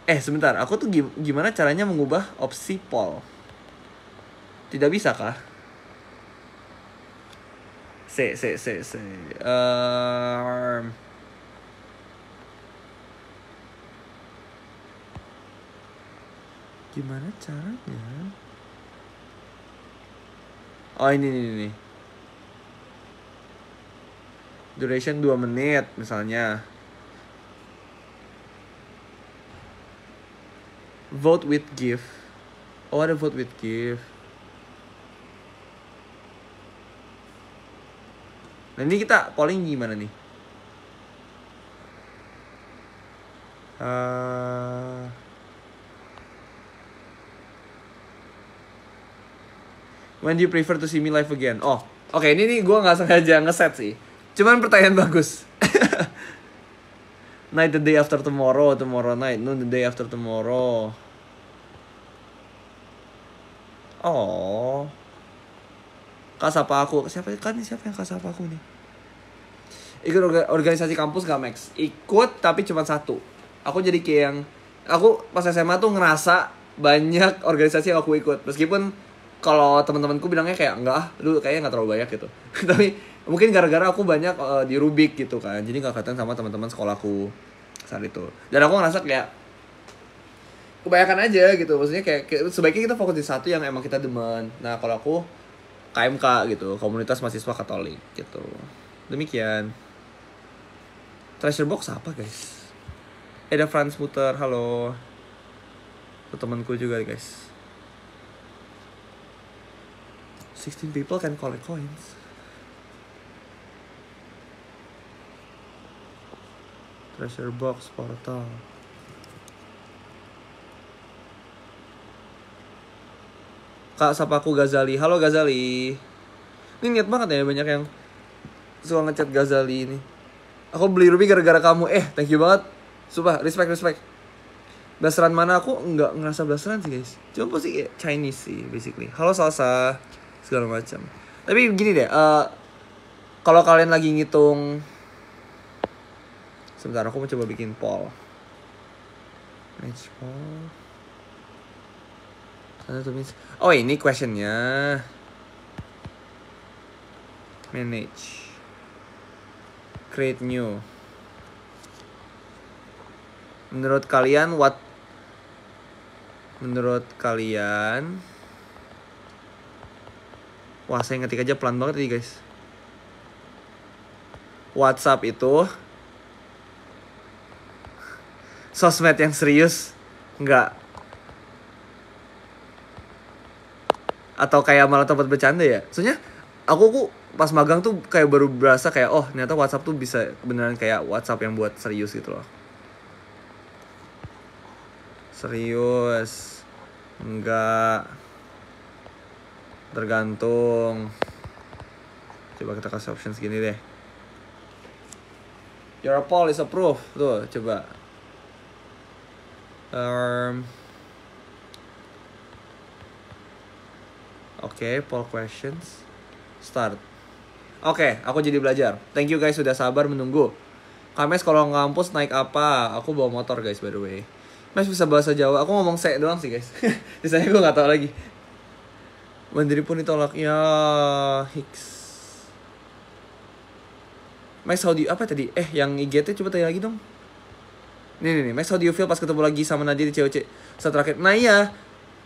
S1: ya? Sebentar, aku tuh gimana caranya mengubah opsi poll? Tidak bisa kah? Gimana caranya? Oh ini. Duration 2 menit misalnya. Vote with GIF. Oh ada vote with GIF. Nah ini kita polling gimana nih? When do you prefer to see me live again? Oh, oke, ini nih gue nggak sengaja ngeset sih. Cuman pertanyaan bagus. Night the day after tomorrow, tomorrow night, noon the day after tomorrow. Oh, Kak sapa aku. Siapa yang Kak sapa aku nih? Ikut organisasi kampus gak, Max? Ikut tapi cuma satu. Aku jadi kayak yang aku pas SMA tuh ngerasa banyak organisasi yang aku ikut. Meskipun kalau teman-temanku bilangnya kayak enggak, lu kayaknya nggak terlalu banyak gitu. Tapi mungkin gara-gara aku banyak di Rubik gitu kan. Jadi nggak kelihatan sama teman-teman sekolahku saat itu. Dan aku ngerasa kayak kebanyakan aja gitu. Maksudnya kayak sebaiknya kita fokus di satu yang emang kita demen. Nah, kalau aku KMK gitu, Komunitas Mahasiswa Katolik gitu. Demikian. Treasure Box apa, guys? Ada Franz Muter, halo. Itu temanku juga, guys. 16 people can collect coins. Treasure Box portal. Kak sapa aku Ghazali. Halo Ghazali. Ini niat banget ya banyak yang suka ngechat Ghazali ini. Aku beli Ruby gara-gara kamu. Thank you banget. Sumpah, respect. Blasteran mana aku nggak ngerasa blasteran sih, guys. Cuma pasti kayak Chinese sih basically. Halo Salsa. Segala macam. Tapi gini deh, kalau kalian lagi ngitung, sebentar aku mau coba bikin poll. Match poll. Oh ini questionnya. Manage. Create new. Menurut kalian wah, saya ngetik aja pelan banget nih, guys. WhatsApp itu sosmed yang serius? Enggak. Atau kayak malah tempat bercanda ya? Soalnya aku pas magang tuh kayak baru berasa kayak oh ternyata WhatsApp tuh bisa beneran kayak WhatsApp yang buat serius gitu loh. Serius. Enggak. Tergantung. Coba kita kasih option segini deh. Your poll is approved. Tuh, coba. Oke, poll questions. Start. Oke, aku jadi belajar. Thank you guys sudah sabar menunggu. Kames kalau ngampus naik apa? Aku bawa motor guys by the way. Mas bisa bahasa Jawa. Aku ngomong se doang sih guys. Sisanya gue nggak tahu lagi. Mandiri pun ditolak ya. Hicks. Max how do you, apa tadi? Yang IGT coba tanya lagi dong. Nih, Max how do you feel pas ketemu lagi sama Nadia di COC saat terakhir? Nah iya,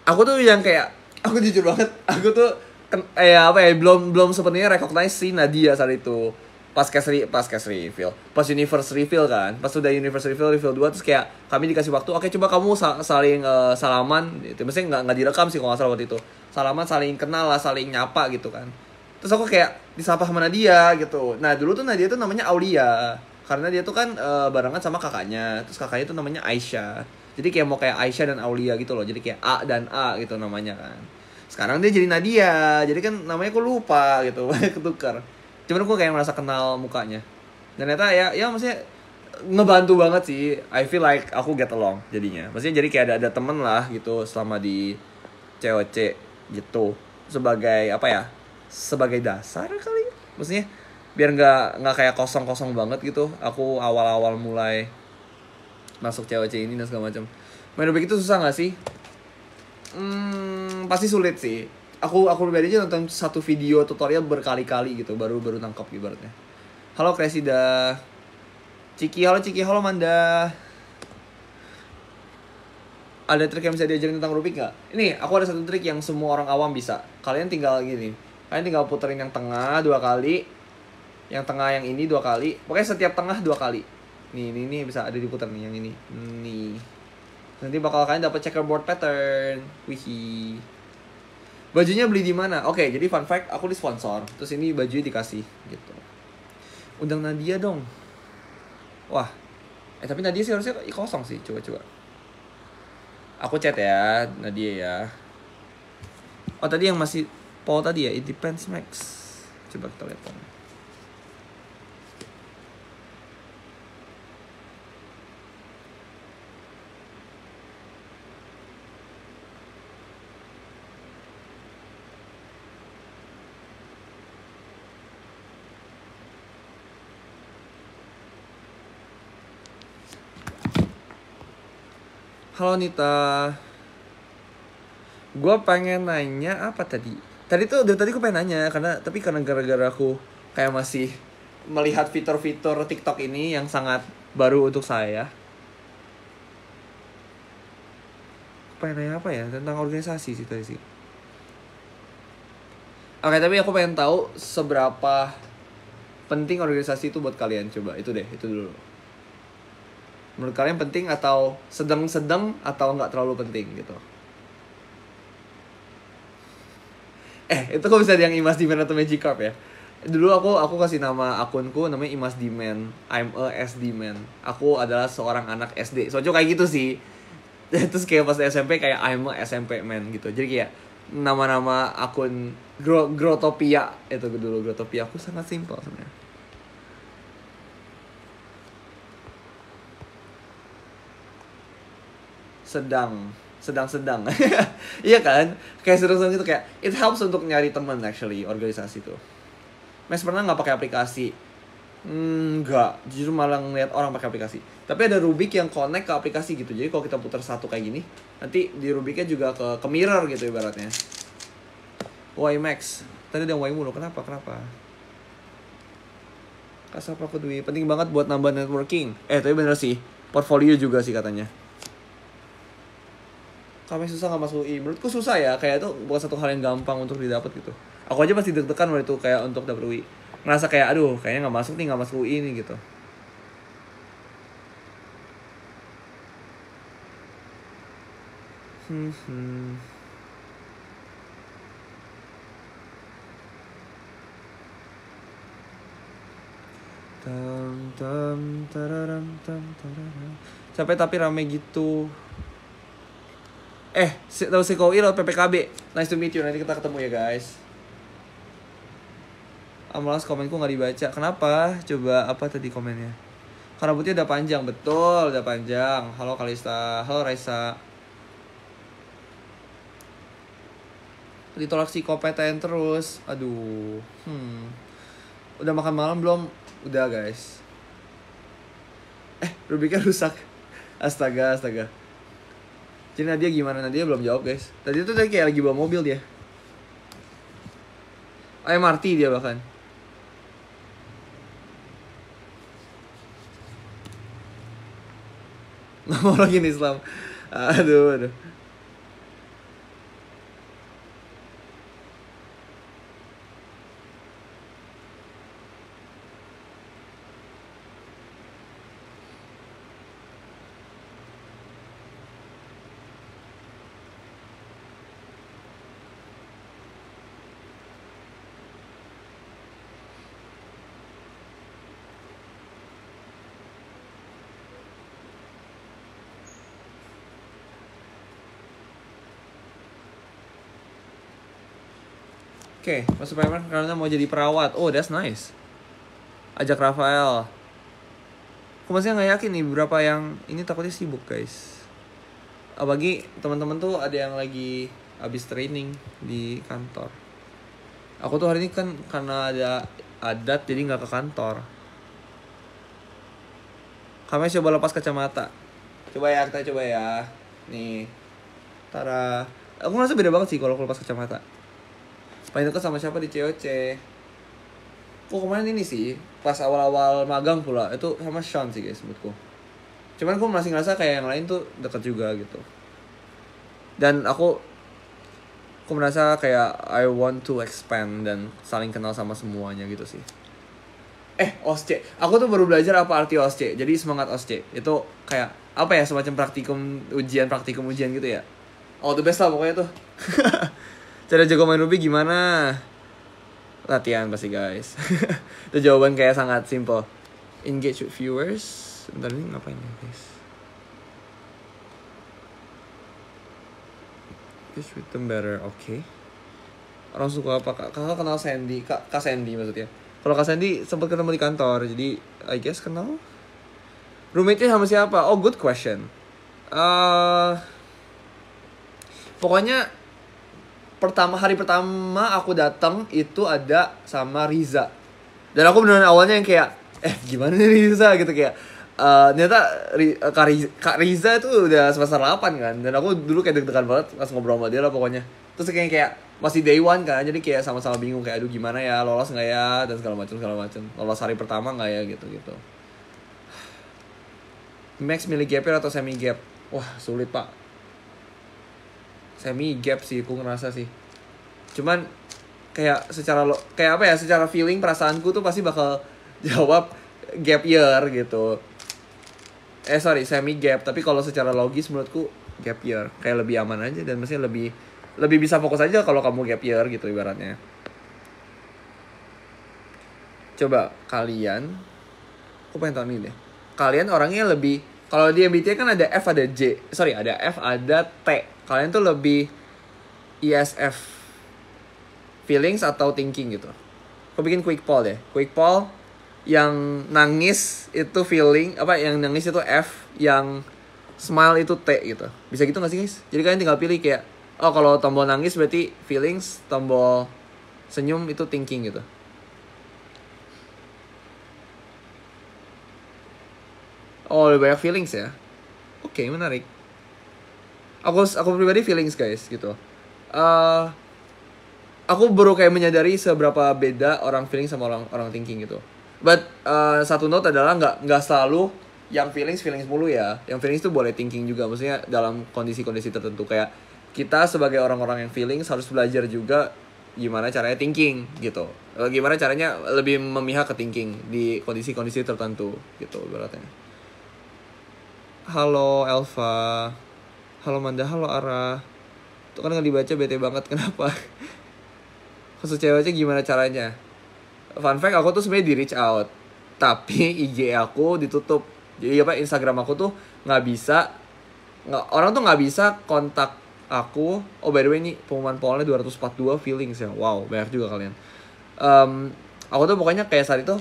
S1: aku tuh yang kayak, aku jujur banget, aku tuh belum sebenarnya recognize si Nadia saat itu. Pas cast reveal, pas universe reveal kan, pas udah universe reveal 2 terus kayak kami dikasih waktu, oke coba kamu saling salaman, itu maksudnya nggak direkam sih kalau nggak salah waktu itu, salaman saling kenal lah, saling nyapa gitu kan, terus aku kayak disapa sama Nadia gitu. Nah dulu tuh Nadia tuh namanya Aulia, karena dia tuh kan barengan sama kakaknya, terus kakaknya tuh namanya Aisyah, jadi kayak mau kayak Aisyah dan Aulia gitu loh, jadi kayak A dan A gitu namanya kan. Sekarang dia jadi Nadia, jadi kan namanya aku lupa gitu, ketukar. Cuman aku kayak merasa kenal mukanya. Dan ternyata ya maksudnya ngebantu banget sih. I feel like aku get along jadinya. Maksudnya jadi kayak ada temen lah gitu selama di COC gitu. Sebagai apa ya? Sebagai dasar kali. Maksudnya biar nggak kayak kosong banget gitu. Aku awal-awal mulai masuk COC ini dan segala macam. Main Rubik itu susah nggak sih? Pasti sulit sih. Aku pribadi aja nonton satu video tutorial berkali-kali gitu baru nangkep ibaratnya. Halo Kresida. Ciki, halo Manda. Ada trik yang bisa diajarin tentang Rubik nggak? Ini aku ada satu trik yang semua orang awam bisa. Kalian tinggal puterin yang tengah 2 kali, yang tengah yang ini 2 kali. Pokoknya setiap tengah 2 kali. Nih bisa ada diputar nih yang ini. Nih. Nanti bakal kalian dapat checkerboard pattern. Wih. Bajunya beli di mana? Oke, jadi fun fact, aku di sponsor. Terus ini bajunya dikasih gitu. Undang Nadia dong. Wah. Tapi Nadia sih harusnya kosong sih. Coba. Aku chat ya, Nadia ya. Oh, tadi yang masih Paul tadi ya, it depends Max. Coba kita lihat. Halo Nita. Gue pengen nanya apa tadi? Tadi gue pengen nanya karena gara-gara aku kayak masih melihat fitur-fitur TikTok ini yang sangat baru untuk saya. Pengen nanya apa ya? Tentang organisasi sih tadi sih. Oke, tapi aku pengen tahu seberapa penting organisasi itu buat kalian. Coba itu dulu. Menurut kalian penting atau sedang atau nggak terlalu penting gitu? Itu kok bisa yang Imas Diman atau Magikarp ya? Dulu aku kasih nama akunku namanya Imas Diman. I'm a SD man. Aku adalah seorang anak SD. Soalnya kayak gitu sih. Terus kayak pas SMP kayak I'm a SMP man gitu. Jadi kayak nama-nama akun Growtopia itu dulu. Growtopia aku sangat simpel sebenarnya. sedang iya kan, kayak sedang gitu, kayak it helps untuk nyari teman actually organisasi tuh. Mas pernah nggak pakai aplikasi? Nggak, justru malah ngeliat orang pakai aplikasi. Tapi ada Rubik yang connect ke aplikasi gitu, jadi kalau kita putar satu kayak gini nanti di Rubiknya juga ke mirror gitu ibaratnya. Why Max tadi ada why mulu, kenapa Kasap aku Dwi penting banget buat nambah networking. Tapi bener sih, portfolio juga sih katanya. Kami susah nggak masuk UI, menurutku susah ya, kayak itu bukan satu hal yang gampang untuk didapat gitu. Aku aja pasti deg-degan waktu itu kayak untuk dapet UI, ngerasa kayak aduh kayaknya nggak masuk UI nih gitu. Capek tapi rame gitu. Tahu si Koi lewat PPKB. Nice to meet you. Nanti kita ketemu ya guys. Malas komenku nggak dibaca. Kenapa? Coba apa tadi komennya? Karena rambutnya udah panjang. Betul, udah panjang. Halo Kalista. Halo Raisa. Ditolak psikopetan terus. Aduh. Udah makan malam belum? Udah guys. Rubiknya rusak. Astaga. Jadi Nadia gimana? Nadia belum jawab guys. Tadi tuh kayak lagi bawa mobil dia. MRT dia bahkan. Nggak mau lagi nih Islam. Aduh. Oke, masuk Primer karena mau jadi perawat. Oh, that's nice. Ajak Rafael. Aku masih nggak yakin nih berapa yang ini, takutnya sibuk guys. Apalagi teman-teman tuh ada yang lagi habis training di kantor. Aku tuh hari ini kan karena ada adat jadi nggak ke kantor. Kami coba lepas kacamata. Coba ya, kita coba ya. Nih. Tara. Aku ngerasa beda banget sih kalau aku lepas kacamata. Paling deket sama siapa di COC? Oh kemarin ini sih, pas awal-awal magang pula. Itu sama Sean sih guys menurutku. Cuman aku masih ngerasa kayak yang lain tuh deket juga gitu. Dan aku merasa kayak I want to expand dan saling kenal sama semuanya gitu sih. OSCE. Aku tuh baru belajar apa arti OSCE. Jadi semangat OSCE. Itu kayak apa ya, semacam praktikum ujian gitu ya. Oh, the best lah pokoknya tuh. Cara jago main Ruby gimana? Latihan pasti guys. Itu jawaban kayak sangat simple. Engage with viewers. Bentar ini ngapain ya guys? Engage with them better. Oke. Orang suka apa? Kakak kenal Sandy. Kak Sandy maksudnya. Kalau Kak Sandy sempat ketemu di kantor, jadi I guess kenal. Roommate-nya sama siapa? Oh, good question. Pokoknya hari pertama aku datang itu ada sama Riza. Dan aku beneran awalnya yang kayak gimana nih Riza gitu kayak ternyata Kak Riza itu udah semester 8 kan. Dan aku dulu kayak deg-degan banget pas ngobrol sama dia lah pokoknya. Terus kayak masih day one kan, jadi kayak sama-sama bingung kayak aduh gimana ya, lolos nggak ya dan segala macam. Lolos hari pertama nggak ya gitu. Max milih gap year atau semi gap? Wah sulit pak. Semi gap sih aku ngerasa sih. Cuman kayak secara feeling perasaanku tuh pasti bakal jawab gap year gitu. Semi gap, tapi kalau secara logis menurutku gap year kayak lebih aman aja dan mestinya lebih bisa fokus aja kalau kamu gap year gitu ibaratnya. Coba kalian, aku pengen tahu nih deh. Kalian orangnya lebih, kalau di MBTI kan ada F ada F ada T. Kalian tuh lebih ISF, feelings atau thinking gitu. Aku bikin quick poll deh. Quick poll yang nangis itu feeling, yang nangis itu F, yang smile itu T gitu. Bisa gitu gak sih guys? Jadi kalian tinggal pilih kayak, oh kalau tombol nangis berarti feelings, tombol senyum itu thinking gitu. Oh lebih banyak feelings ya. Oke, menarik. Aku pribadi feelings guys gitu. Aku baru kayak menyadari seberapa beda orang feeling sama orang thinking gitu. But satu note adalah nggak selalu yang feelings mulu ya. Yang feelings tuh boleh thinking juga. Maksudnya dalam kondisi-kondisi tertentu kayak kita sebagai orang-orang yang feelings harus belajar juga gimana caranya thinking gitu. Gimana caranya lebih memihak ke thinking di kondisi-kondisi tertentu gitu ibaratnya. Halo Elva. Halo Manda, halo Ara. Tuh kan nggak dibaca bete banget kenapa? Khusus cewek gimana caranya? Fun fact, aku tuh sebenarnya di reach out, tapi IG aku ditutup. Jadi Instagram aku tuh orang tuh nggak bisa kontak aku. Oh by the way ini pengumuman pollnya 242 feelings ya. Wow banyak juga kalian. Aku tuh pokoknya kayak saat itu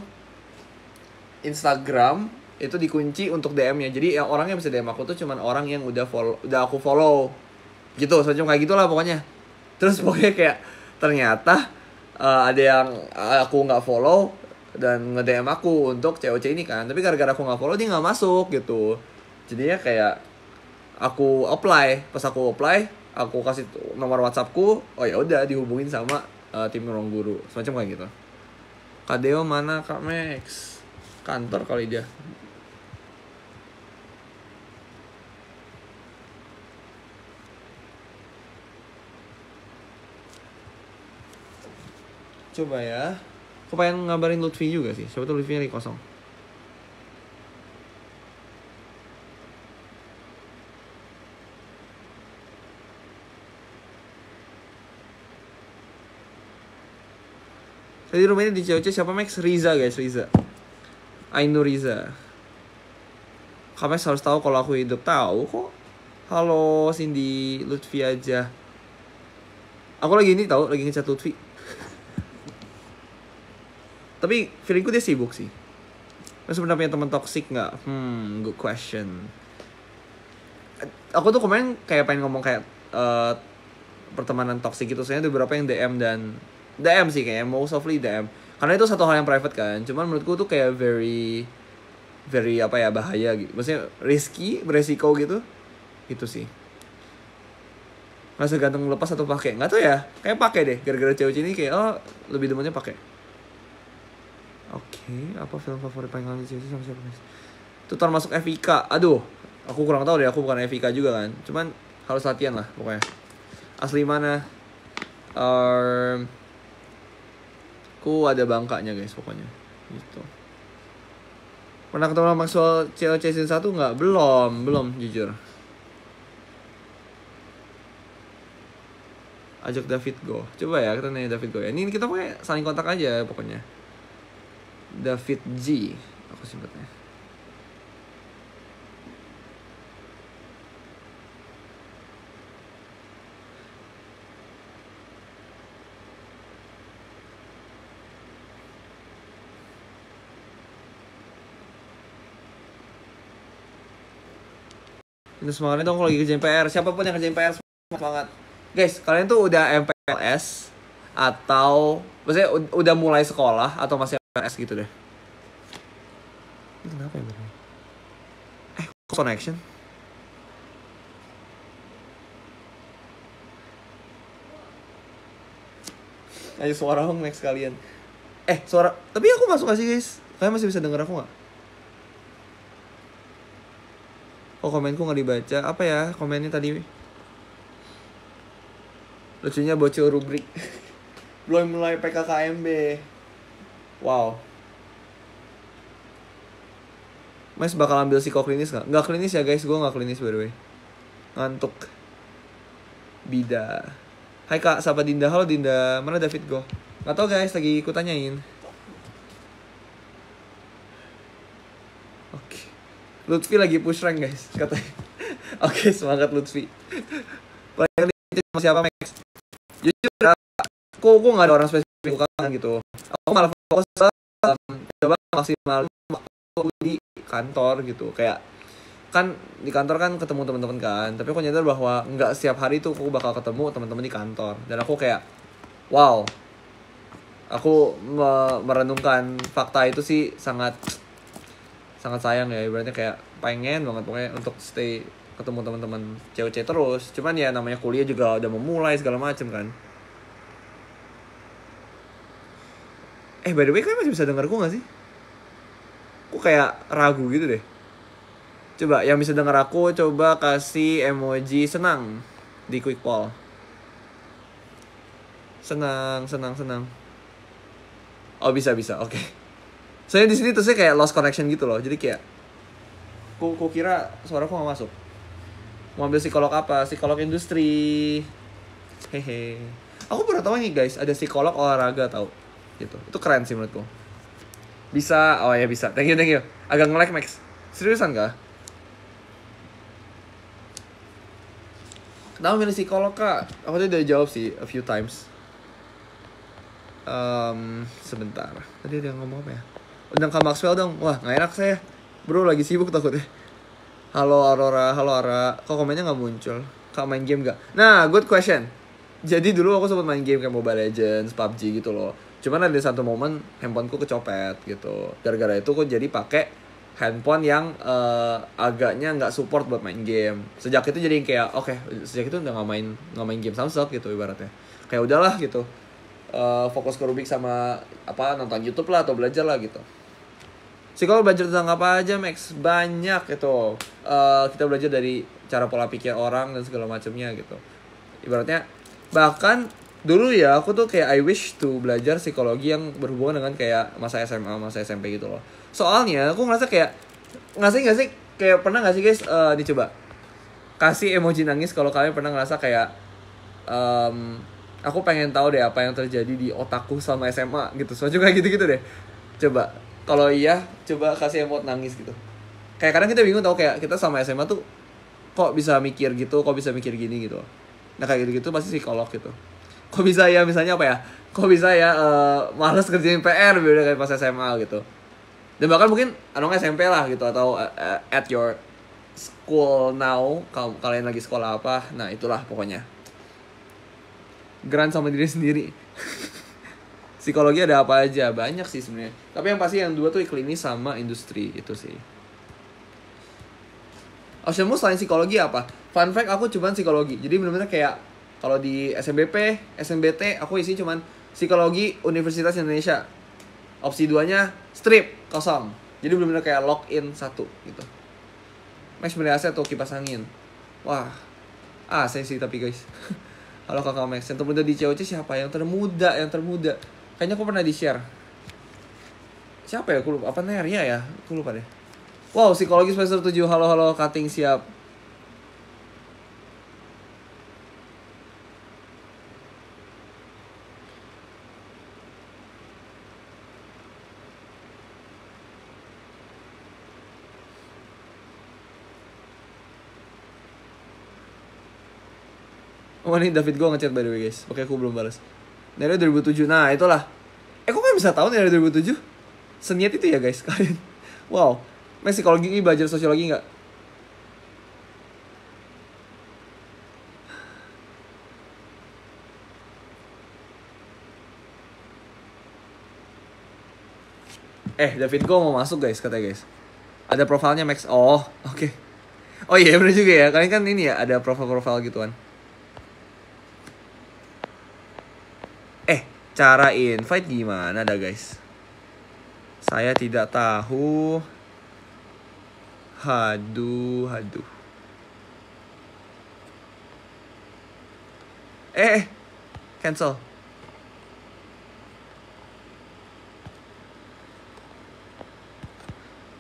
S1: Instagram itu dikunci untuk DM-nya. Jadi yang orang yang bisa DM aku tuh cuman orang yang udah aku follow gitu, semacam kayak gitulah pokoknya. Terus pokoknya kayak ternyata ada yang aku nggak follow dan nge-DM aku untuk COC ini kan, tapi gara-gara aku nggak follow dia nggak masuk gitu. Jadinya kayak aku pas aku apply aku kasih nomor WhatsAppku, oh ya udah dihubungin sama tim ruang guru semacam kayak gitu. Kak Deo mana Kak Max? Kantor kali dia. Coba ya. Aku pengen ngabarin Lutfi juga sih. Siapa tuh Lutfi lagi kosong. Tadi rumahnya di COC siapa Max? Riza guys, Riza. Ainu Riza. Kamu harus tahu kalau aku hidup. Tahu kok. Halo Cindy, Lutfi aja. Aku lagi ngechat Lutfi. Tapi feelingku dia sibuk sih. Mas sebenarnya punya teman toksik nggak? Good question. Aku tuh kemarin kayak pengen ngomong kayak pertemanan toksik gitu. Soalnya ada beberapa yang DM sih kayak mostly DM. Karena itu satu hal yang private kan. Cuman menurutku tuh kayak very apa ya, bahaya gitu. Maksudnya beresiko gitu. Itu sih. Nggak segantung lepas atau pakai. Nggak tahu ya. Kayak pakai deh. Gara-gara cewek ini kayak lebih demennya pakai. Oke, apa film favorit paling kali cewek sama siapa guys? Itu termasuk FIK. Aduh, aku kurang tahu deh. Aku bukan FIK juga kan. Cuman harus latihan lah pokoknya. Asli mana? Aku ada bangkanya guys pokoknya gitu. Pernah ketemu sama Maxwell COC season 1 nggak? Belum jujur. Ajak David go. Coba ya kita nanya David go ya. Ini kita pakai saling kontak aja pokoknya. David G aku sebutnya. Ini semangatnya dong kalau lagi kerjain PR. Siapapun yang kerjain PR semangat. Guys, kalian tuh udah MPLS atau maksudnya udah mulai sekolah atau masih MPLS gitu deh. Ini kenapa ya bener? Connection. Ayo suara home next kalian. Suara. Tapi aku masuk gak sih guys? Kalian masih bisa denger aku gak? Oh komenku gak dibaca. Apa ya komennya tadi? Lucunya bocil rubrik. Belum mulai PKKMB. Wow. Mas bakal ambil psikoklinis gak? Gak klinis ya guys. Gue gak klinis by the way. Ngantuk. Bida. Hai kak, sapa Dinda. Halo Dinda. Mana David go? Gak tau guys, lagi ikut tanyain. Oke. Lutfi lagi push rank guys katanya. Oke, semangat Lutfi. Paling sama siapa Max? Jujur aku gak ada orang spesifik kan gitu. Aku malah fokus coba maksimal di kantor gitu. Kayak kan di kantor kan ketemu teman-teman kan, tapi aku nyadar bahwa nggak setiap hari tuh aku bakal ketemu teman-teman di kantor. Dan aku kayak wow, aku merenungkan fakta itu sih sangat sayang ya. Ibaratnya kayak pengen banget pokoknya untuk stay ketemu teman-teman cewek-cewek terus. Cuman ya namanya kuliah juga udah memulai segala macem kan. By the way kalian masih bisa dengarku gak sih? Aku kayak ragu gitu deh. Coba yang bisa dengar aku coba kasih emoji senang di quick poll. Senang. Oh bisa oke. Soalnya di sini tuh saya kayak lost connection gitu loh. Jadi kayak aku kira suaraku gak masuk. Mau ambil psikolog apa? Psikolog industri. Hehe. Aku baru tahu nih guys, ada psikolog olahraga tau. Gitu. Itu keren sih menurutku. Bisa, oh ya bisa. Thank you. Agak nge-lag Max. Seriusan kah? Kenapa milih psikolog kak? Aku tadi udah jawab sih a few times. Sebentar. Tadi ada yang ngomong apa ya? Undang Kak Maxwell dong. Wah gak enak saya. Bro lagi sibuk takutnya. Halo Aurora, halo Ara. Kok komennya gak muncul? Kak main game gak? Nah good question. Jadi dulu aku sempat main game kayak Mobile Legends, PUBG gitu loh. Cuman ada satu momen handphoneku kecopet gitu. Gara-gara itu aku jadi pakai handphone yang agaknya nggak support buat main game. Sejak itu jadi kayak oke, sejak itu udah nggak main game Samsung gitu ibaratnya. Kayak udahlah gitu. Fokus ke Rubik sama apa nonton YouTube lah atau belajar lah gitu. Psikolog belajar tentang apa aja Max? Banyak gitu. Kita belajar dari cara pola pikir orang dan segala macamnya gitu. Ibaratnya bahkan dulu ya aku tuh kayak I wish to belajar psikologi yang berhubungan dengan kayak masa SMA, masa SMP gitu loh. Soalnya aku ngerasa kayak nggak sih kayak pernah nggak sih guys dicoba kasih emoji nangis kalau kalian pernah ngerasa kayak aku pengen tahu deh apa yang terjadi di otakku selama SMA gitu. Soalnya juga gitu deh. Coba kalau iya coba kasih emot nangis gitu. Kayak kadang kita bingung tau kayak kita sama SMA tuh kok bisa mikir gitu, kok bisa mikir gini gitu. Nah kayak gitu pasti psikolog gitu. Kok bisa ya misalnya apa ya? Kok bisa ya malas kerjain PR beda kayak pas SMA gitu. Dan bahkan mungkin anong SMP lah gitu atau at your school now kalau kalian lagi sekolah apa. Nah itulah pokoknya. Grant sama diri sendiri. Psikologi ada apa aja? Banyak sih sebenarnya. Tapi yang pasti yang dua tuh klinis sama industri itu sih. Optionmu selain psikologi apa? Fun fact aku cuman psikologi. Jadi bener-bener kayak kalau di SMBP, SMBT aku isi cuman psikologi Universitas Indonesia. Opsi 2-nya strip kosong. Jadi bener-bener kayak login satu gitu. Max beli AC atau kipas angin? Wah, AC sih tapi guys. Halo kakak Max, yang termuda di COC siapa? Yang termuda, Kayaknya aku pernah di-share. Siapa ya? Aku lupa. Apa Neria ya? Aku lupa deh. Wow, psikologi semester 7. Halo, cutting siap. Oh ini David gue ngechat by the way guys. Oke aku belum balas. Neria 2007. Nah itulah. Kok kalian bisa tahu Neria 2007? Seniat itu ya guys kalian. Wow. Mas psikologi ini belajar sosiologi nggak? David Go mau masuk guys katanya guys. Ada profilnya Max. Oh oke. Oh iya bener juga ya. Kalian kan ini ya ada profil gituan. Cara invite gimana dah guys? Saya tidak tahu. Haduh. Cancel.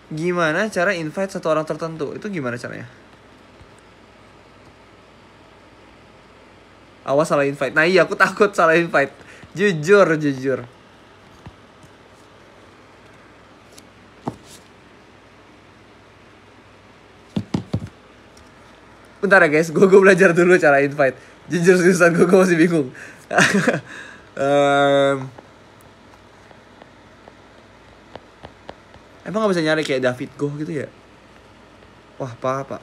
S1: Gimana cara invite satu orang tertentu? Itu gimana caranya? Awas salah invite. Nah iya aku takut salah invite. Jujur. Bentar ya guys, gue belajar dulu cara invite. Jujur seriusan gue masih bingung. Emang gak bisa nyari kayak David Go gitu ya? Wah apa?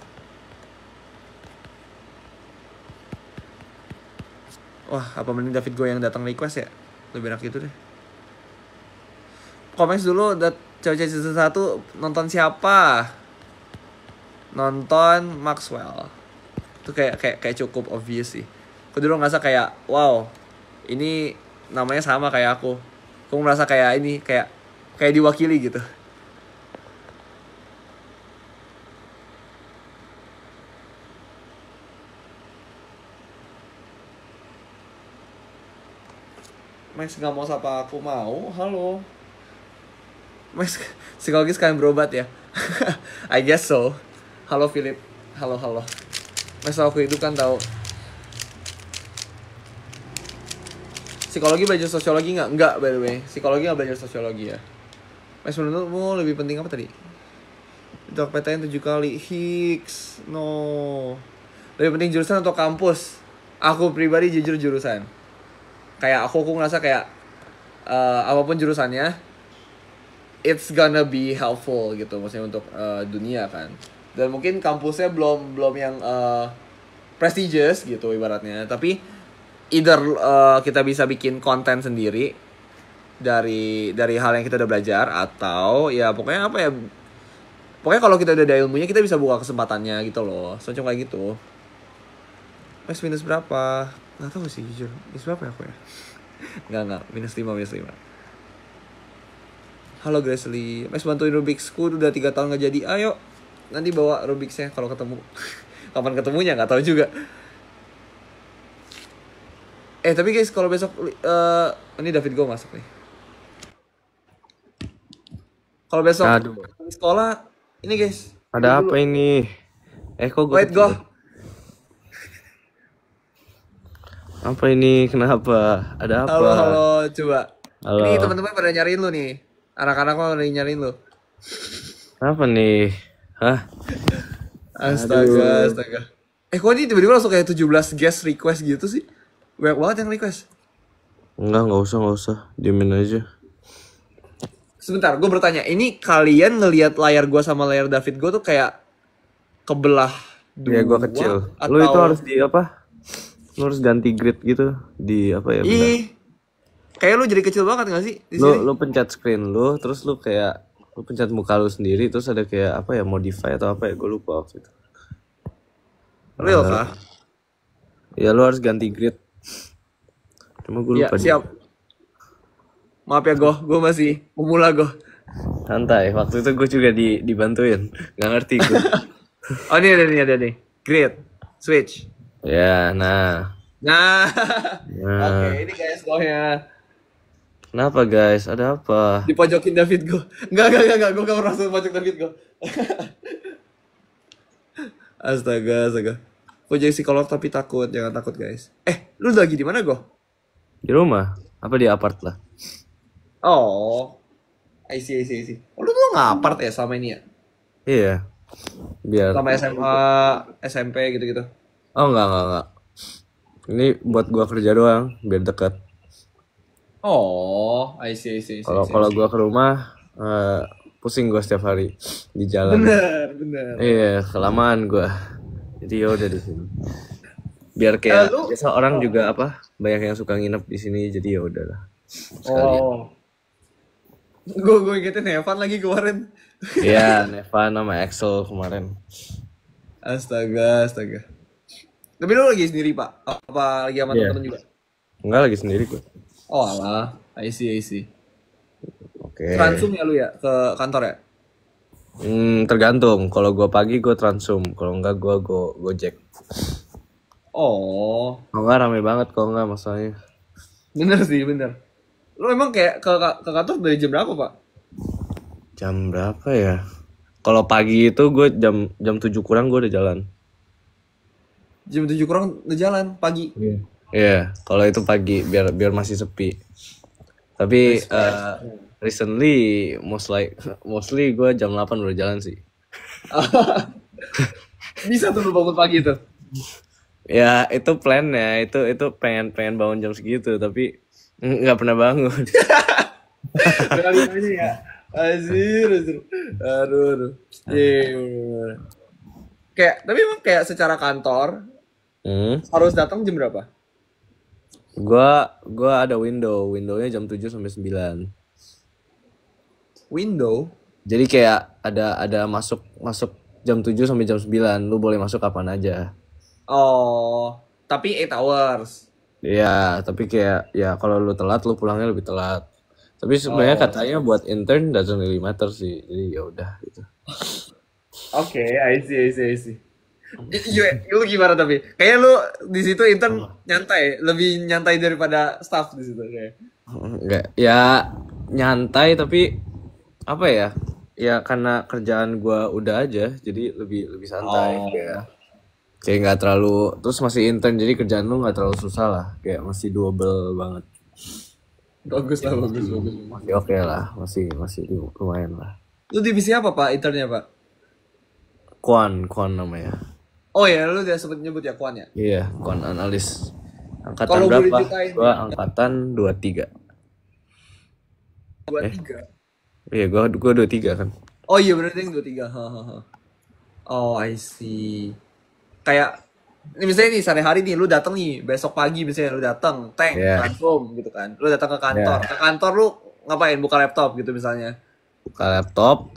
S1: Wah, apa mending David Go yang datang request ya? Lebih enak gitu deh. Comments dulu, cewek-cewek season 1 nonton siapa? Nonton Maxwell. Itu kayak cukup obvious sih. Aku dulu ngerasa kayak, wow, ini namanya sama kayak aku. Aku merasa kayak ini, kayak diwakili gitu. Max gak mau sapa aku mau. Halo. Max psikologis kalian berobat ya? I guess so. Halo Philip. Halo. Max aku itu kan tahu. Psikologi belajar sosiologi nggak? Nggak by the way. Psikologi nggak belajar sosiologi ya. Max menurutmu lebih penting apa tadi? Dok PTN 7 kali. Hicks. No. Lebih penting jurusan atau kampus? Aku pribadi jujur jurusan. Kayak aku ngerasa kayak apapun jurusannya it's gonna be helpful gitu maksudnya untuk dunia kan. Dan mungkin kampusnya belum yang prestigious gitu ibaratnya, tapi either kita bisa bikin konten sendiri dari hal yang kita udah belajar, atau ya pokoknya apa ya, pokoknya kalau kita udah ada ilmunya kita bisa buka kesempatannya gitu loh, semacam kayak gitu. Minus berapa? Nggak tahu sih jujur. Minus berapa ya aku ya? Nggak. Minus 5. Halo Gracelyn. Mas bantuin Rubik's Cube udah 3 tahun nggak jadi. Ayo. Nanti bawa Rubik's-nya kalau ketemu. Kapan ketemunya nggak tahu juga. Tapi guys kalau besok ini David Go masuk nih. Kalau besok di sekolah ini guys.
S2: Ada apa ini? Kok gue
S1: Wait Go.
S2: Apa ini? Kenapa? Ada apa?
S1: Halo, coba.
S2: Halo.
S1: Ini teman-teman pada nyariin lu nih. Anak-anak pada nyariin lu.
S2: Apa nih? Hah?
S1: Astaga. Kok ini tiba-tiba langsung kayak 17 guest request gitu sih? Banyak banget yang request.
S2: Enggak usah. Diemin aja.
S1: Sebentar, gue bertanya. Ini kalian ngelihat layar gue sama layar David gue tuh kayak kebelah dua?
S2: Ya gue kecil.
S1: Atau...
S2: Lu itu harus di apa? Lu harus ganti grid gitu. Di apa ya?
S1: Kayak lu jadi kecil banget gak sih di
S2: Lu
S1: sini?
S2: lu pencet screen lu, terus lu kayak lu pencet muka lu sendiri, terus ada kayak apa ya, modify atau apa ya, gue lupa waktu itu.
S1: Real kah?
S2: Ya lu harus ganti grid. Cuma gue
S1: Iya,
S2: lupa dia.
S1: siap. Maaf ya gue masih pemula gue.
S2: Santai, waktu itu gue juga dibantuin. Nggak ngerti gue.
S1: Oh ini ada nih. Great. Switch.
S2: Ya, nah.
S1: Nah,
S2: Nah.
S1: oke ini guys gonya.
S2: Kenapa guys? Ada apa?
S1: Dipojokin David gue. Enggak, gue gak pernah pojok David gue. Astaga. Gue jadi psikolog tapi takut, jangan takut guys. Lu lagi di mana gue?
S2: Di rumah? Apa di apart lah?
S1: Oh, I see. Oh, lu tuh ngapart ya selama ini ya?
S2: Iya. Biar.
S1: Sama SMA, SMP gitu-gitu.
S2: Oh enggak. Ini buat gua kerja doang, biar dekat.
S1: Oh, I see.
S2: Kalau gua ke rumah, pusing gua setiap hari di jalan.
S1: Bener.
S2: Iya, kelamaan gua. Jadi ya udah di sini. Biar kayak
S1: Lu-
S2: biasa orang juga apa, banyak yang suka nginep di sini, jadi ya udahlah. Sekalian.
S1: Oh. Gue ingetin Evan lagi kemarin.
S2: Iya, Nevan sama Axel kemarin.
S1: Astaga. Tapi lu lagi sendiri, Pak? Apa lagi sama
S2: Iya.
S1: temen juga?
S2: Enggak, lagi sendiri gua.
S1: Oh alah, I see.
S2: Oke.
S1: Transum ya lu ya ke kantor ya?
S2: Tergantung. Kalau gua pagi gua transum, kalau enggak gua Gojek.
S1: Oh,
S2: Kalau enggak rame banget, kalau enggak masalahnya.
S1: bener. Lu emang kayak ke kantor dari jam berapa, Pak?
S2: Jam berapa ya? Kalau pagi itu gue jam 7 kurang gue udah jalan.
S1: Jam 7 kurang udah jalan pagi.
S2: Iya, kalau itu pagi biar masih sepi. Tapi recently mostly gue jam 8 udah jalan sih.
S1: Bisa tuh lu bangun pagi tuh.
S2: Ya itu plannya, itu pengen bangun jam segitu tapi nggak pernah bangun.
S1: Realitanya ya. Azir. Aduh. Iya. Tapi emang kayak secara kantor harus datang jam berapa?
S2: Gua ada windownya jam 7 sampai 9.
S1: Window?
S2: Jadi kayak ada masuk jam 7 sampai jam 9, lu boleh masuk kapan aja.
S1: Oh, tapi 8 hours.
S2: Iya, tapi kayak ya kalau lu telat lu pulangnya lebih telat. Tapi sebenarnya katanya buat intern doesn't really matter sih. Jadi ya udah gitu.
S1: Oke, I see. Lu gimana tapi? Kayak lu di situ intern nyantai, lebih nyantai daripada staff di situ kayak.
S2: Enggak, ya nyantai tapi apa ya? Ya karena kerjaan gua udah aja, jadi lebih santai kayak nggak terlalu, terus masih intern jadi kerjaan lu nggak terlalu susah lah, kayak masih doable banget.
S1: Bagus.
S2: Masih oke lah, masih lumayan lah.
S1: Lu divisi apa, Pak? Internnya, Pak?
S2: Quant namanya.
S1: Oh ya, lu udah sempet nyebut ya Kwan ya?
S2: Iya, quant analis. Angkatan
S1: Kalau boleh
S2: berapa?
S1: ceritain,
S2: Gua angkatan 23.
S1: 23.
S2: Iya, gua 23 kan.
S1: Oh iya berarti yang 23. Hahaha. Oh, I see. Kayak ini misalnya nih sehari-hari nih lu datang nih besok pagi misalnya lu datang transform gitu kan. Lu datang ke kantor. Ke kantor lu ngapain? Buka laptop gitu misalnya.
S2: Buka laptop.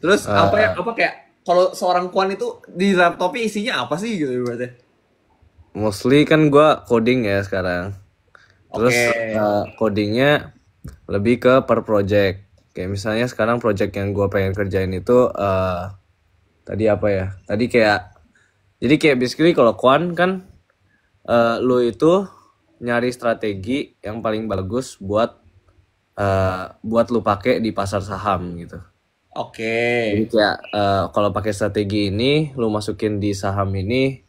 S1: Terus apa kayak kalau seorang Kwan itu di laptopnya isinya apa sih gitu berarti?
S2: Mostly kan gua coding ya sekarang. Terus codingnya lebih ke per project. Kayak misalnya sekarang project yang gua pengen kerjain itu tadi apa ya? Tadi jadi kayak basically kalau quant kan lu itu nyari strategi yang paling bagus buat lu pakai di pasar saham gitu. Jadi kayak kalau pakai strategi ini lu masukin di saham ini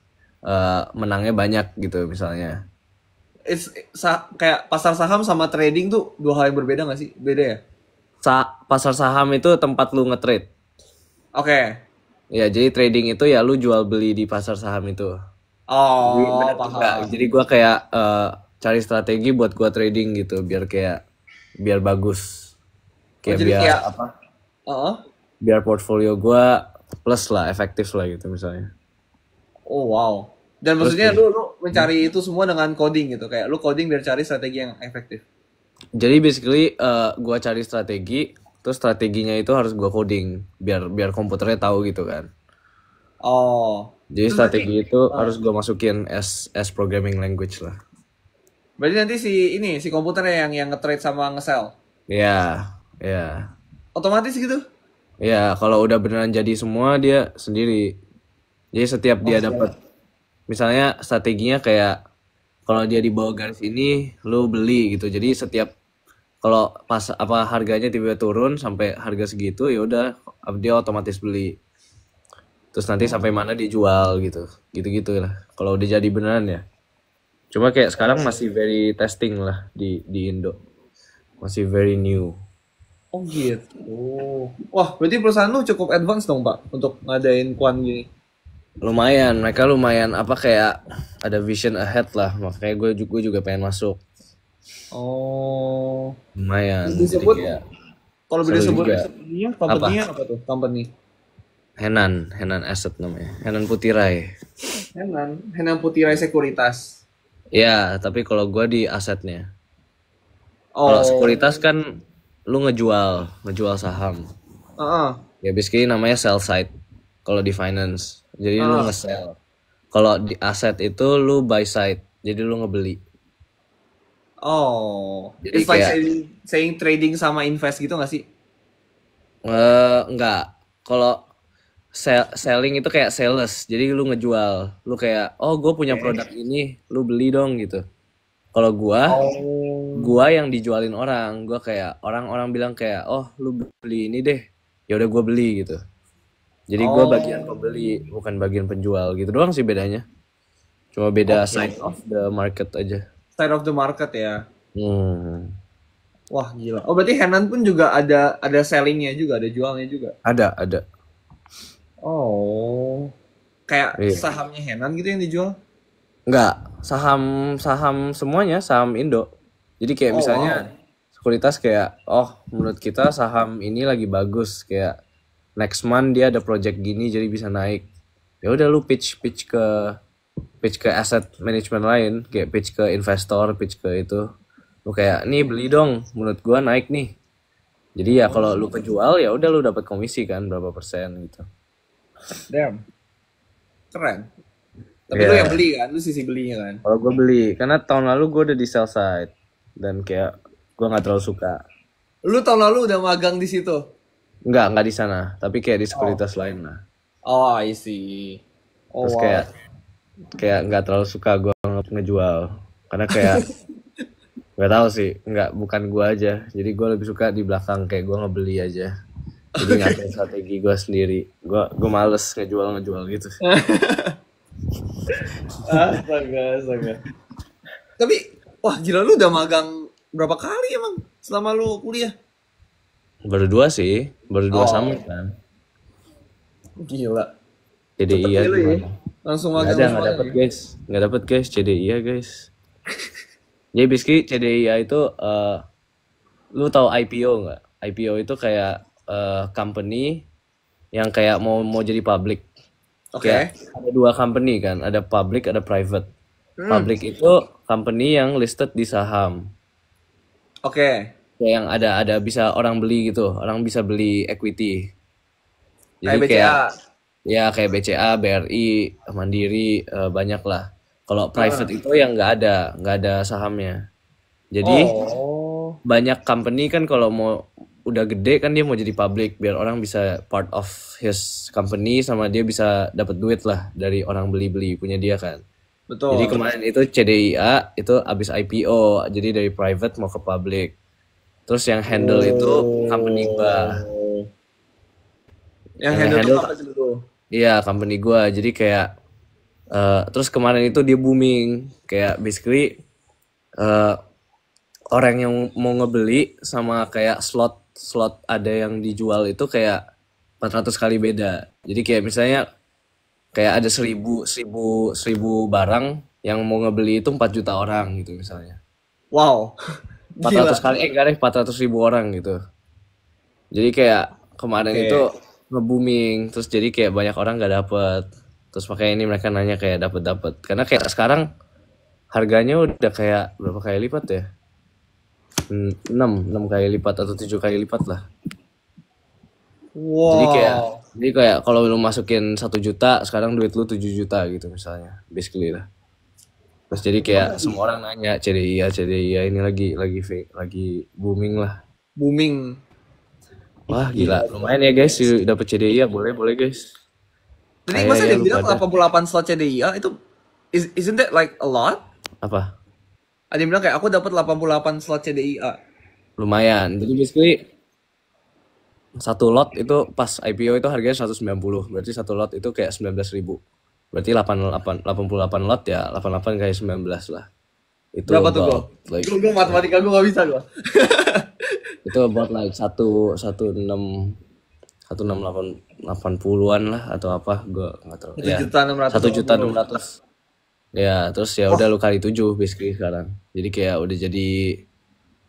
S2: menangnya banyak gitu misalnya.
S1: Kayak pasar saham sama trading tuh dua hal yang berbeda nggak sih? Beda ya?
S2: Pasar saham itu tempat lu nge-trade. Ya, jadi trading itu ya lu jual beli di pasar saham itu.
S1: Oh, paham.
S2: Jadi gua kayak cari strategi buat gua trading gitu biar bagus. Kayak biar portfolio gua plus lah, efektif lah gitu misalnya.
S1: Oh, wow. Dan maksudnya lu mencari itu semua dengan coding gitu, kayak lu coding biar cari strategi yang efektif.
S2: Jadi basically gua cari strategi, terus strateginya itu harus gua coding biar biar komputernya tahu gitu kan.
S1: Oh.
S2: Jadi
S1: Terus nanti
S2: strategi itu harus gua masukin as programming language lah.
S1: berarti nanti si komputernya yang nge-trade sama nge-sell.
S2: Ya, ya.
S1: Otomatis gitu.
S2: Ya, kalau udah beneran jadi semua dia sendiri. Jadi setiap
S1: Oh,
S2: dia dapat misalnya strateginya kayak kalau dia di bawah garis ini lu beli gitu. Jadi setiap kalau pas apa harganya tiba-tiba turun sampai harga segitu ya udah dia otomatis beli. Terus nanti sampai mana dijual gitu. Gitu-gitu lah. Kalau udah jadi beneran ya. Cuma kayak sekarang masih very testing lah di Indo. Masih very new.
S1: oh gitu. Wah, berarti perusahaan lu cukup advance dong, Pak, untuk ngadain kuan gini.
S2: Lumayan, mereka lumayan apa kayak ada vision ahead lah. Makanya gue juga pengen masuk.
S1: Oh.
S2: Lumayan. Jadi
S1: Disebut
S2: kayak
S1: kalau boleh
S2: seru
S1: sebut
S2: juga.
S1: company-nya apa tuh? Company.
S2: Henan Asset namanya. Henan Putirai.
S1: Henan Putirai Sekuritas.
S2: Ya, tapi kalau gua di asetnya. Kalau
S1: Oh.
S2: sekuritas kan lu ngejual saham.
S1: Heeh.
S2: Ya basically namanya sell side kalau di finance. Jadi lu
S1: Heeh.
S2: nge-sell. Kalau di aset itu lu buy side. Jadi lu ngebeli.
S1: Oh.
S2: Jadi
S1: It's like
S2: kayak
S1: saying trading sama invest gitu gak sih?
S2: enggak. Kalau selling itu kayak sales. Jadi lu ngejual. Lu kayak, "Oh, gue punya produk ini, lu beli dong." gitu. Kalau
S1: Oh.
S2: gua yang dijualin orang, gua kayak orang-orang bilang kayak, "Oh, lu beli ini deh." Ya udah gua beli gitu. Jadi gua bagian
S1: Oh.
S2: pembeli, bukan bagian penjual gitu doang sih bedanya. Cuma beda
S1: Oke.
S2: side of the market aja.
S1: Side of the market ya.
S2: Hmm.
S1: Wah, gila. Oh, berarti Henan pun juga ada sellingnya juga, ada jualnya juga.
S2: Ada.
S1: Oh. Kayak
S2: Iya.
S1: sahamnya Henan gitu yang dijual?
S2: Enggak, saham semuanya, saham Indo. Jadi kayak
S1: Oh,
S2: misalnya
S1: wow.
S2: sekuritas kayak, oh menurut kita saham ini lagi bagus kayak next month dia ada project gini jadi bisa naik. Ya udah lu pitch ke asset management lain, kayak pitch ke investor, pitch ke itu. Lu kayak, "Nih beli dong, menurut gua naik nih." Jadi ya kalau lu kejual ya udah lu dapat komisi kan berapa persen gitu.
S1: Damn. Keren. Tapi lu yang
S2: Ya,
S1: beli kan? Lu sisi belinya kan?
S2: kalau gue beli karena tahun lalu gue udah di sell side dan kayak gue nggak terlalu suka.
S1: Lu tahun lalu udah magang di situ?
S2: Nggak di sana, tapi kayak di sekuritas lain lah.
S1: Oh, I see. Oh,
S2: Terus
S1: wow.
S2: kayak nggak terlalu suka gue ngejual karena kayak nggak tahu sih, nggak bukan gue aja. Jadi gue lebih suka di belakang kayak gue ngebeli aja. Jadi ngatur strategi gue sendiri. Gue males ngejual gitu.
S1: Astaga. Tapi, wah gila lu udah magang berapa kali emang selama lu kuliah?
S2: Berdua sama
S1: Oh,
S2: kan.
S1: gila. Cepet
S2: CDI ya
S1: lu ya.
S2: gimana?
S1: Langsung
S2: Nggak
S1: magang
S2: ada,
S1: langsung magang ya?
S2: nggak dapet guys, CDI ya guys. Jadi basically CDIA itu lu tahu IPO nggak? IPO itu kayak company yang kayak mau jadi public.
S1: Oke.
S2: Kayak ada dua company kan, ada public, ada private. Public itu company yang listed di saham.
S1: Oke.
S2: Kayak yang ada bisa orang beli gitu, orang bisa beli equity. Jadi
S1: Kayak
S2: kayak
S1: BCA.
S2: ya kayak BCA, BRI, Mandiri banyak lah. Kalau private itu yang nggak ada sahamnya. Jadi
S1: Oh.
S2: banyak company kan kalau mau udah gede kan dia mau jadi public biar orang bisa part of his company sama dia bisa dapat duit lah dari orang beli-beli punya dia kan. Jadi
S1: Betul.
S2: kemarin itu CDIA itu abis IPO jadi dari private mau ke public. Terus yang handle itu company gua.
S1: Yang
S2: Yang
S1: handle tuh
S2: handle
S1: apa dulu?
S2: iya company gua. Jadi kayak terus kemarin itu dia booming kayak basically eh, orang yang mau ngebeli sama kayak slot ada yang dijual itu kayak 400 kali beda. Jadi kayak misalnya kayak ada 1000 barang yang mau ngebeli itu 4 juta orang gitu misalnya.
S1: Wow.
S2: 400
S1: Gila.
S2: kali enggak deh 400.000 orang gitu. Jadi kayak kemarin itu
S1: Oke.
S2: nge-booming terus jadi kayak banyak orang gak dapet. Terus makanya ini mereka nanya kayak dapet karena kayak sekarang harganya udah kayak berapa kali lipat ya? 6 kali lipat atau 7 kali lipat lah.
S1: Wow.
S2: Jadi kayak kalau lu masukin 1 juta, sekarang duit lu 7 juta gitu misalnya, basically lah. Terus jadi kayak semua orang nanya CDIA ini lagi booming lah.
S1: Booming.
S2: Wah gila, lumayan ya guys, dapat CDIA boleh guys.
S1: Jadi
S2: Kaya
S1: masa
S2: ya
S1: dia
S2: lu
S1: bilang
S2: pada.
S1: 88 slot CDIA itu isn't that like a lot?
S2: Apa?
S1: Ada yang bilang kayak aku dapat 88 slot CDIA.
S2: Lumayan. Jadi basically satu lot itu pas IPO itu harganya 190. Berarti satu lot itu kayak 19.000. Berarti 88 lot ya, 88 kali 19 lah. Itu
S1: Berapa tuh
S2: about
S1: gue?
S2: like
S1: Gue matematika gue gak bisa gue.
S2: itu about like 1.680-an lah atau apa, gue nggak tahu. Ya, 1.600.000. Ya, terus ya udah lu kali 7 basically sekarang. Jadi kayak udah jadi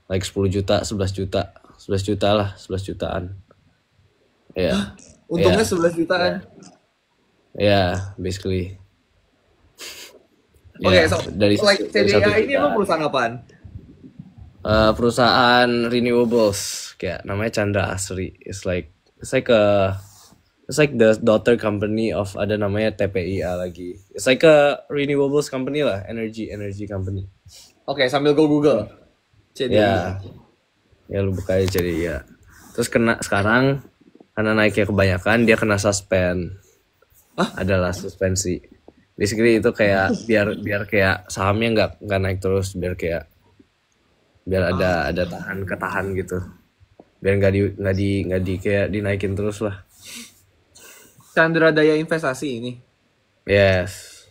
S2: like 10 juta, 11 juta. 11 juta lah, 11 jutaan. Ya.
S1: Untungnya
S2: Ya.
S1: 11 jutaan.
S2: Ya, basically.
S1: Oke,
S2: Ya,
S1: so
S2: dari
S1: like
S2: dari 1
S1: CDIA ini
S2: juta.
S1: lo perusahaan apaan?
S2: Perusahaan renewables kayak namanya Chandra Asri. It's like the daughter company of ada namanya TPIA lagi. It's like a renewables company lah, energy company.
S1: Oke, sambil gue Google. CDIA.
S2: Ya lu buka aja jadi ya. Terus sekarang karena naiknya kebanyakan dia kena suspend. Adalah suspensi. Basically itu kayak biar kayak sahamnya nggak naik terus, biar ada ketahan gitu. Biar nggak di kayak dinaikin terus lah.
S1: Chandra Daya Investasi ini.
S2: Yes.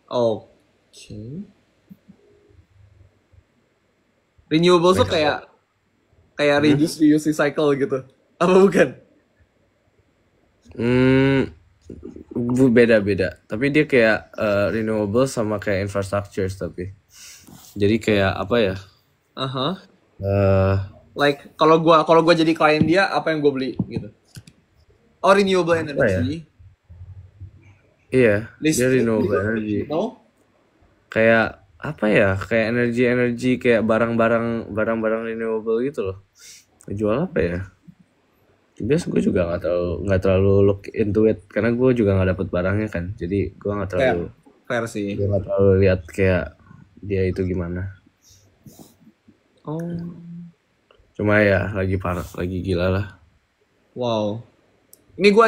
S1: Oke. Renewables tuh kayak reduce, reuse, recycle gitu. Apa bukan?
S2: Beda. Tapi dia kayak renewable sama kayak infrastructure tapi. Jadi kayak apa ya?
S1: Aha.
S2: Like
S1: kalau gua jadi klien dia, apa yang gue beli gitu? Oh, renewable energy.
S2: Iya, dia renewable energy.
S1: No?
S2: Kayak apa ya? Kayak energi kayak barang-barang renewable gitu loh. Jual apa ya? Biasa gue juga nggak terlalu look into it karena gue juga nggak dapet barangnya kan. Jadi gue nggak terlalu
S1: fair sih.
S2: Gue nggak terlalu lihat kayak dia itu gimana.
S1: Oh.
S2: Cuma ya lagi gila lah.
S1: Wow. Ini gue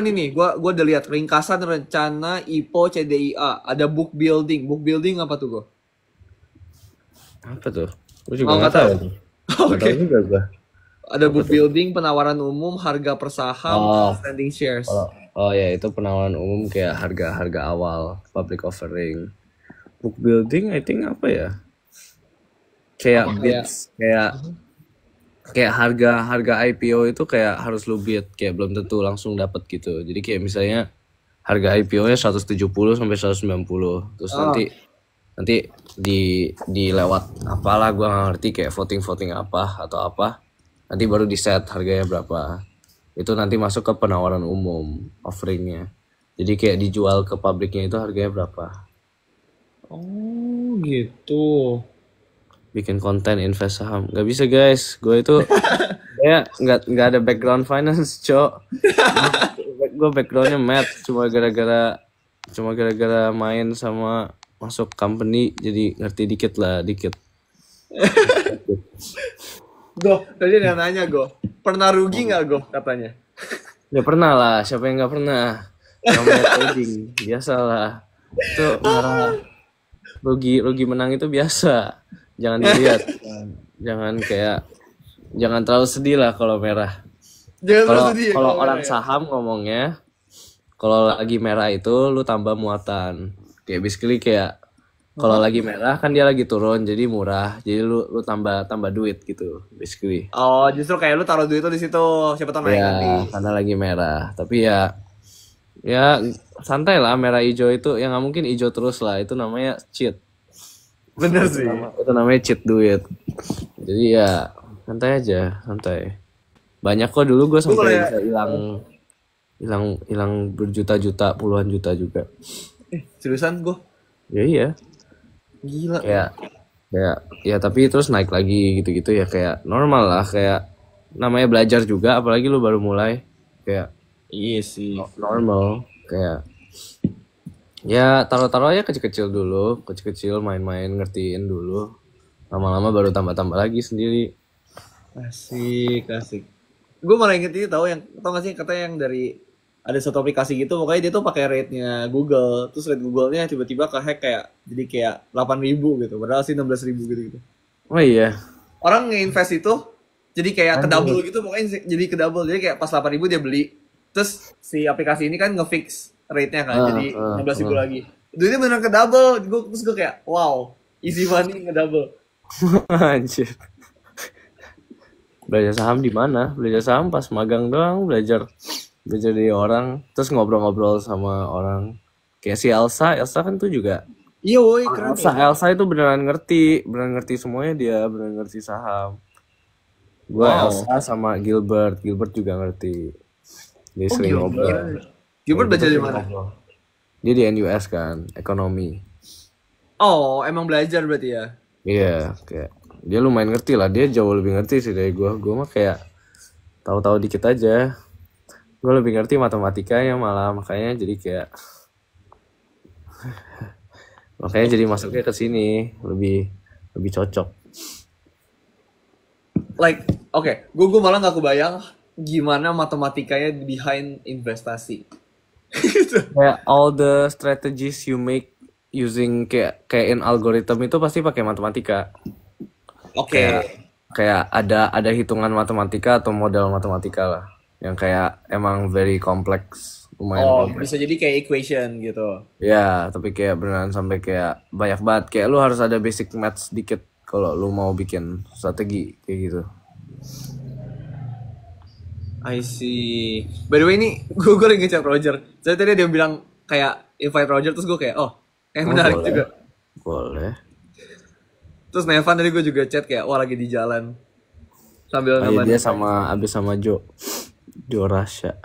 S1: udah lihat ringkasan rencana IPO CDIA. Ada book building. Book building apa tuh gue?
S2: Apa tuh? Gue juga nggak tahu.
S1: Oke.
S2: Juga gue.
S1: Ada book building, penawaran umum, harga per saham, standing shares.
S2: Oh ya, itu penawaran umum kayak harga awal, public offering. Book building I think apa ya? Kayak bids, kayak harga IPO itu kayak harus lu bid, kayak belum tentu langsung dapat gitu. Jadi kayak misalnya harga IPO-nya 170 sampai 190. Terus nanti di lewat apalah gua nggak ngerti kayak voting apa atau apa. Nanti baru di set harganya berapa. Itu nanti masuk ke penawaran umum offeringnya. Jadi kayak dijual ke publiknya itu harganya berapa.
S1: Oh gitu.
S2: Bikin konten invest saham. Gak bisa guys. Gue itu kayak nggak ada background finance cok. Gue backgroundnya math. Cuma gara-gara main sama masuk company jadi ngerti dikit.
S1: Go, tadi ada nanya Go, pernah rugi nggak Go katanya?
S2: Ya pernah lah, siapa yang nggak pernah? Namanya trading, biasa lah. Itu marah. Rugi menang itu biasa. Jangan dilihat, jangan terlalu sedih lah kalau merah. Kalau orang saham ngomongnya, kalau lagi merah itu lu tambah muatan. Kayak basically kayak kalau lagi merah kan dia lagi turun jadi murah, jadi lu tambah duit gitu basically.
S1: Oh, justru kayak lu taruh duit tuh di situ, siapa tahu naik nanti.
S2: Ya karena lagi merah, tapi ya santai lah, merah hijau itu ya nggak mungkin hijau terus lah, itu namanya cheat.
S1: Bener sih.
S2: Itu namanya cheat duit. Jadi ya santai. Banyak kok dulu gue sampai bisa hilang berjuta-juta, puluhan juta juga.
S1: Seriusan Go?
S2: Ya iya.
S1: Gila.
S2: Ya Kayak ya tapi terus naik lagi gitu-gitu ya, kayak normal lah, kayak namanya belajar juga, apalagi lu baru mulai, kayak
S1: Iya sih.
S2: normal, kayak ya taruh-taruh aja kecil-kecil dulu, kecil-kecil main-main ngertiin dulu, lama-lama baru tambah-tambah lagi sendiri.
S1: Asik. Gue malah inget ini tau gak sih katanya yang dari ada satu aplikasi gitu, makanya dia tuh pakai rate-nya Google, terus rate Google-nya tiba-tiba kehack kayak jadi kayak 8.000 gitu, padahal sih 16.000 gitu.
S2: Oh iya.
S1: Orang nge-invest itu jadi kayak ke double gitu, pokoknya jadi ke double, jadi kayak pas 8.000 dia beli, terus si aplikasi ini kan nge-fix rate-nya kan, jadi 16.000 lagi. Duitnya bener ke double, terus gue kayak wow, easy money nge-double.
S2: Anjir. Belajar saham di mana? Belajar saham pas magang doang, belajar dari orang, terus ngobrol-ngobrol sama orang. Kayak si Elsa kan tuh juga.
S1: Iya woi, keren.
S2: Elsa itu beneran ngerti semuanya, dia beneran ngerti saham. Gua Elsa sama Gilbert juga ngerti. Dia sering ngobrol.
S1: Gilbert belajar di mana?
S2: Dia di NUS kan, ekonomi.
S1: Oh, emang belajar berarti ya?
S2: Iya, kayak dia lumayan ngerti lah, dia jauh lebih ngerti sih dari gue mah kayak tahu-tahu dikit aja. Gue lebih ngerti matematikanya malah, makanya jadi kayak jadi masuknya ke sini lebih cocok.
S1: Like, oke, gue malah nggak kebayang gimana matematikanya behind investasi.
S2: Kayak all the strategies you make using kayak in algorithm itu pasti pakai matematika.
S1: Oke.
S2: Kayak ada hitungan matematika atau model matematika lah, yang kayak emang very complex, lumayan complex.
S1: Bisa jadi kayak equation gitu.
S2: Ya, tapi kayak beneran sampai kayak banyak banget. Kayak lu harus ada basic maths dikit kalau lu mau bikin strategi kayak gitu.
S1: I see. By the way ini gue lagi ngechat Roger. Jadi tadi dia bilang kayak invite Roger, terus gue kayak menarik
S2: boleh.
S1: juga.
S2: Boleh.
S1: Terus Nevan tadi gue juga chat kayak wah lagi di jalan sambil
S2: iya, dia abis sama Jo Rasya.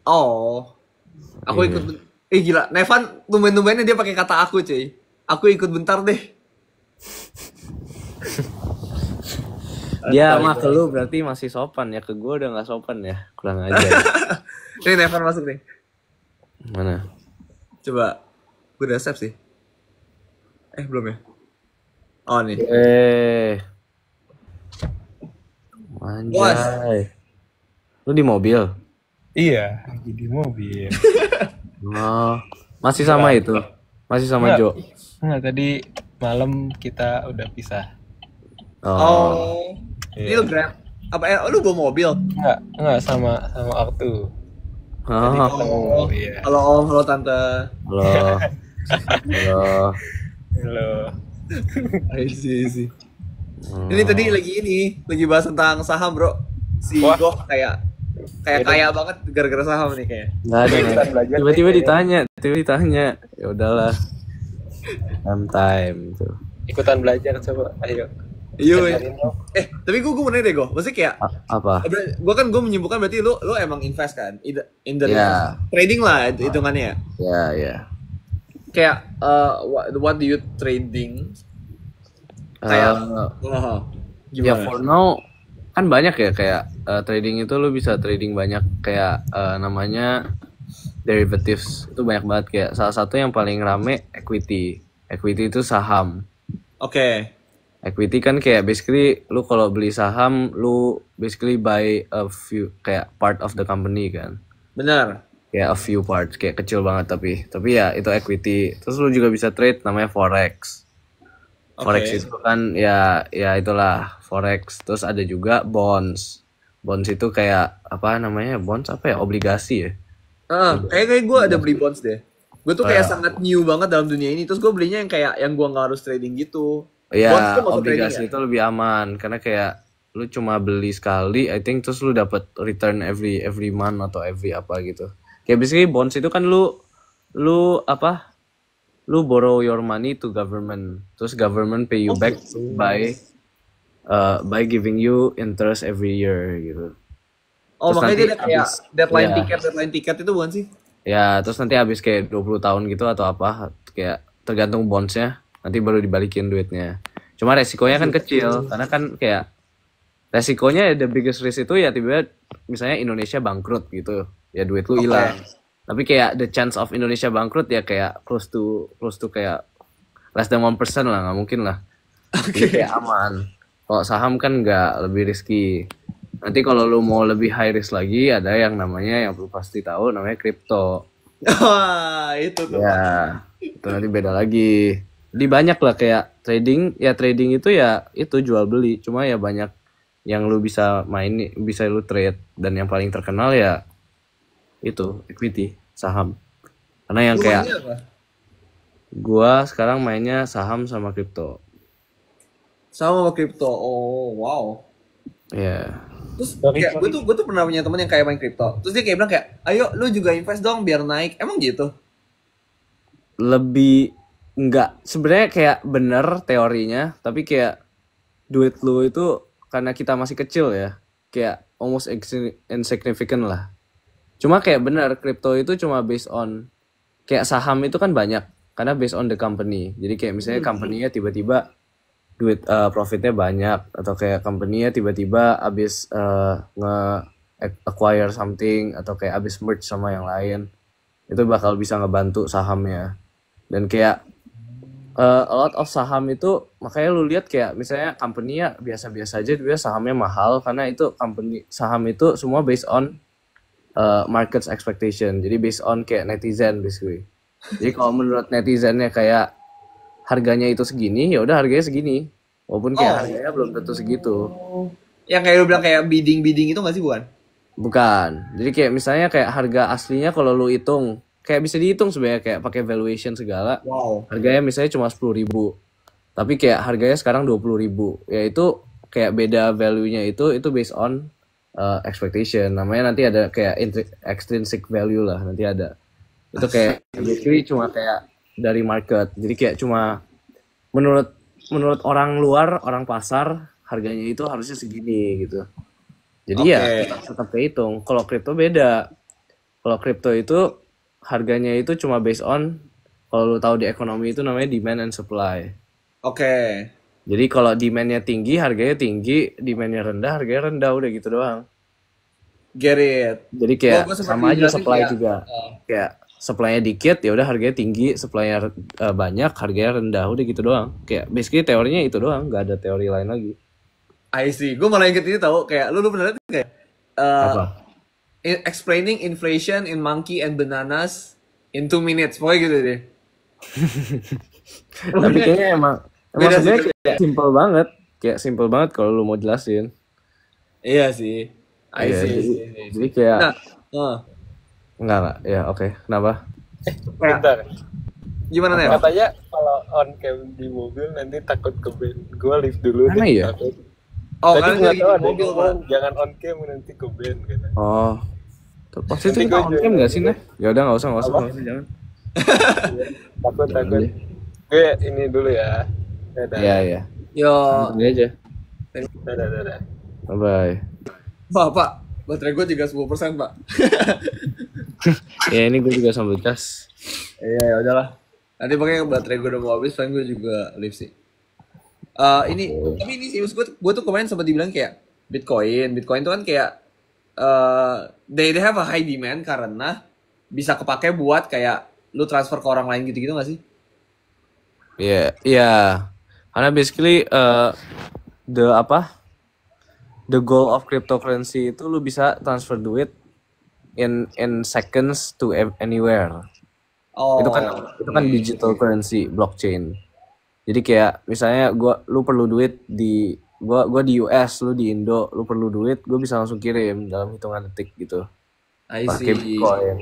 S1: Aku ikut. Gila, Nevan tumben-tumbennya dia pakai kata aku cuy. Aku ikut bentar deh.
S2: Dia mah ke lu berarti masih sopan ya, ke gue udah nggak sopan ya, kurang aja.
S1: Ini Nevan masuk nih.
S2: Mana?
S1: Coba, gue udah save sih. Belum ya? Oh nih.
S2: Anjay. Lu di mobil?
S3: Iya, lagi di mobil.
S2: Masih sama itu? Masih sama Jo?
S3: Enggak, tadi malam kita udah pisah.
S1: Ini lu Grab? Apa lu bawa mobil?
S3: Enggak sama Aktu. Iya.
S1: Halo tante.
S2: Halo.
S1: I see. Ini tadi lagi bahas tentang saham bro. Si Goh kayak kaya banget gara-gara saham nih kayak.
S2: Nggak ada. Tiba-tiba ditanya. Ya udahlah. Time tuh.
S3: Ikutan belajar coba, ayo.
S1: Tapi gue mau nanya deh Goh. Maksudnya kayak
S2: apa?
S1: Gue menyimpulkan berarti lu emang invest kan? In the trading lah hitungannya ya.
S2: Ya.
S1: Kayak what do you trading? Kayak gimana?
S2: Ya for now kan banyak ya, kayak trading itu lu bisa trading banyak, kayak namanya derivatives itu banyak banget. Kayak salah satu yang paling rame equity itu saham.
S1: Oke.
S2: Equity kan kayak basically lu kalau beli saham lu basically buy a few, kayak part of the company kan.
S1: Benar.
S2: Kayak a few parts, kayak kecil banget tapi ya itu equity. Terus lu juga bisa trade namanya forex. Forex itu kan ya itulah forex. Terus ada juga bonds. Bonds itu kayak apa namanya? Bonds apa ya? Obligasi ya.
S1: Kayak gue ada beli bonds deh. Gue tuh kayak sangat new banget dalam dunia ini. Terus gue belinya yang kayak yang gue nggak harus trading gitu.
S2: Iya, obligasi itu lebih aman karena kayak lu cuma beli sekali, I think, terus lu dapat return every month atau every apa gitu. Kayak basically bonds itu kan lu borrow your money to government, terus government pay you back by giving you interest every year gitu. Terus
S1: makanya dia ada kayak deadline tiket itu bukan sih?
S2: Ya, terus nanti habis kayak 20 tahun gitu atau apa, kayak tergantung bondsnya, nanti baru dibalikin duitnya. Cuma resikonya kan kecil karena kan kayak resikonya the biggest risk itu ya tiba-tiba misalnya Indonesia bangkrut gitu. Ya duit lu hilang. Tapi kayak the chance of Indonesia bangkrut ya kayak close to kayak less than 1% lah, nggak mungkin lah. Jadi kayak aman. Kalau saham kan nggak, lebih risky. Nanti kalau lu mau lebih high risk lagi ada yang namanya yang lu pasti tahu namanya kripto.
S1: Wah, itu tuh.
S2: Ya, itu nanti beda lagi. Jadi banyak lah kayak trading itu ya itu jual beli. Cuma ya banyak yang lu bisa main, bisa lu trade dan yang paling terkenal ya itu equity, saham. Karena yang
S1: Lu
S2: kayak
S1: mainnya apa?
S2: gua sekarang mainnya saham sama kripto.
S1: Sama kripto. Oh, wow.
S2: Ya.
S1: Terus kayak gue tuh pernah punya temen yang kayak main kripto. Terus dia kayak bilang kayak, ayo lu juga invest dong biar naik. Emang gitu?
S2: Lebih enggak, sebenarnya kayak bener teorinya, tapi kayak duit lu itu karena kita masih kecil ya, kayak almost insignificant lah. Cuma kayak bener kripto itu cuma based on kayak saham itu kan banyak karena based on the company. Jadi kayak misalnya company-nya tiba-tiba duit profitnya banyak atau kayak company-nya tiba-tiba abis acquire something atau kayak abis merge sama yang lain, itu bakal bisa ngebantu sahamnya. Dan kayak a lot of saham itu makanya lu lihat kayak misalnya company-nya biasa-biasa aja dia sahamnya mahal karena itu company saham itu semua based on market's expectation. Jadi based on kayak netizen basically. Jadi kalau menurut netizennya kayak harganya itu segini, ya udah harganya segini. Walaupun kayak harganya belum tentu segitu.
S1: Yang kayak lu bilang kayak bidding itu nggak sih, bukan?
S2: Bukan. Jadi kayak misalnya kayak harga aslinya kalau lu hitung kayak bisa dihitung sebenarnya kayak pakai valuation segala.
S1: Wow.
S2: Harganya misalnya cuma 10.000. Tapi kayak harganya sekarang 20.000. Ya itu kayak beda value-nya itu based on expectation. Namanya nanti ada kayak extrinsic value lah, nanti ada. Itu kayak basically cuma kayak dari market. Jadi kayak cuma menurut orang luar, orang pasar harganya itu harusnya segini gitu. Jadi ya tetap kehitung. Kalau kripto beda. Kalau kripto itu harganya itu cuma based on, kalau lu tahu di ekonomi itu namanya demand and supply.
S1: Oke.
S2: Jadi kalau demand-nya tinggi, harganya tinggi, demand-nya rendah, harganya rendah, udah gitu doang.
S1: Get it.
S2: Jadi kayak
S1: Gua
S2: sama aja supply
S1: kayak,
S2: juga. Kayak supply-nya dikit, ya udah harganya tinggi, supply-nya banyak, harganya rendah, udah gitu doang. Kayak basically teorinya itu doang, nggak ada teori lain lagi.
S1: I see. Gue malah inget ini tau kayak lu pernah lihat kayak
S2: Apa?
S1: explaining inflation in monkey and bananas in 2 minutes. Pokoknya gitu deh.
S2: Tapi kayaknya emang
S1: Beda sih,
S2: sebenarnya kayak simple banget. Kayak simple banget kalau lu mau jelasin.
S1: Iya sih. I
S2: Iya,
S1: see.
S2: jadi kayak
S1: Nah,
S2: enggak. Ya, oke. Kenapa?
S3: Bentar.
S1: gimana nih?
S3: Katanya kalau on cam di mobil nanti takut ke band. Gue lift dulu
S2: Mana
S3: deh.
S2: ya?
S3: Takut.
S1: Oh,
S3: Tadi
S1: kan
S3: nggak
S1: lagi
S3: tahu
S1: di
S3: ada yang
S1: mobil,
S3: ngomong jangan on cam nanti ke band gitu.
S2: Oh. Pasti itu
S3: Nanti
S2: kita
S3: gua
S2: on
S3: join
S2: cam nggak
S3: aja.
S2: sih, Nah? Ya udah nggak usah, jangan.
S3: Takut.
S2: deh.
S3: Gue ini dulu ya. Dadah.
S2: Iya.
S1: Yo,
S2: Santai aja.
S3: Dadah.
S2: Bye.
S1: Pak, baterai gue juga 10%, Pak.
S2: Ya ini gue juga sambil cas.
S1: Iya, ya udahlah. Nanti pokoknya baterai gue udah mau habis, paling gue juga live sih. Tapi ini sih, gue tuh kemarin sempat dibilang kayak Bitcoin tuh kan kayak they have a high demand karena bisa kepake buat kayak lu transfer ke orang lain gitu-gitu gak sih?
S2: Iya. Karena basically the goal of cryptocurrency itu lu bisa transfer duit in seconds to anywhere.
S1: Oh.
S2: Itu kan digital currency blockchain. Jadi kayak misalnya lu perlu duit di gua di US, lu di Indo, lu perlu duit, gue bisa langsung kirim dalam hitungan detik gitu.
S1: I
S2: Pakai
S1: see.
S2: Bitcoin.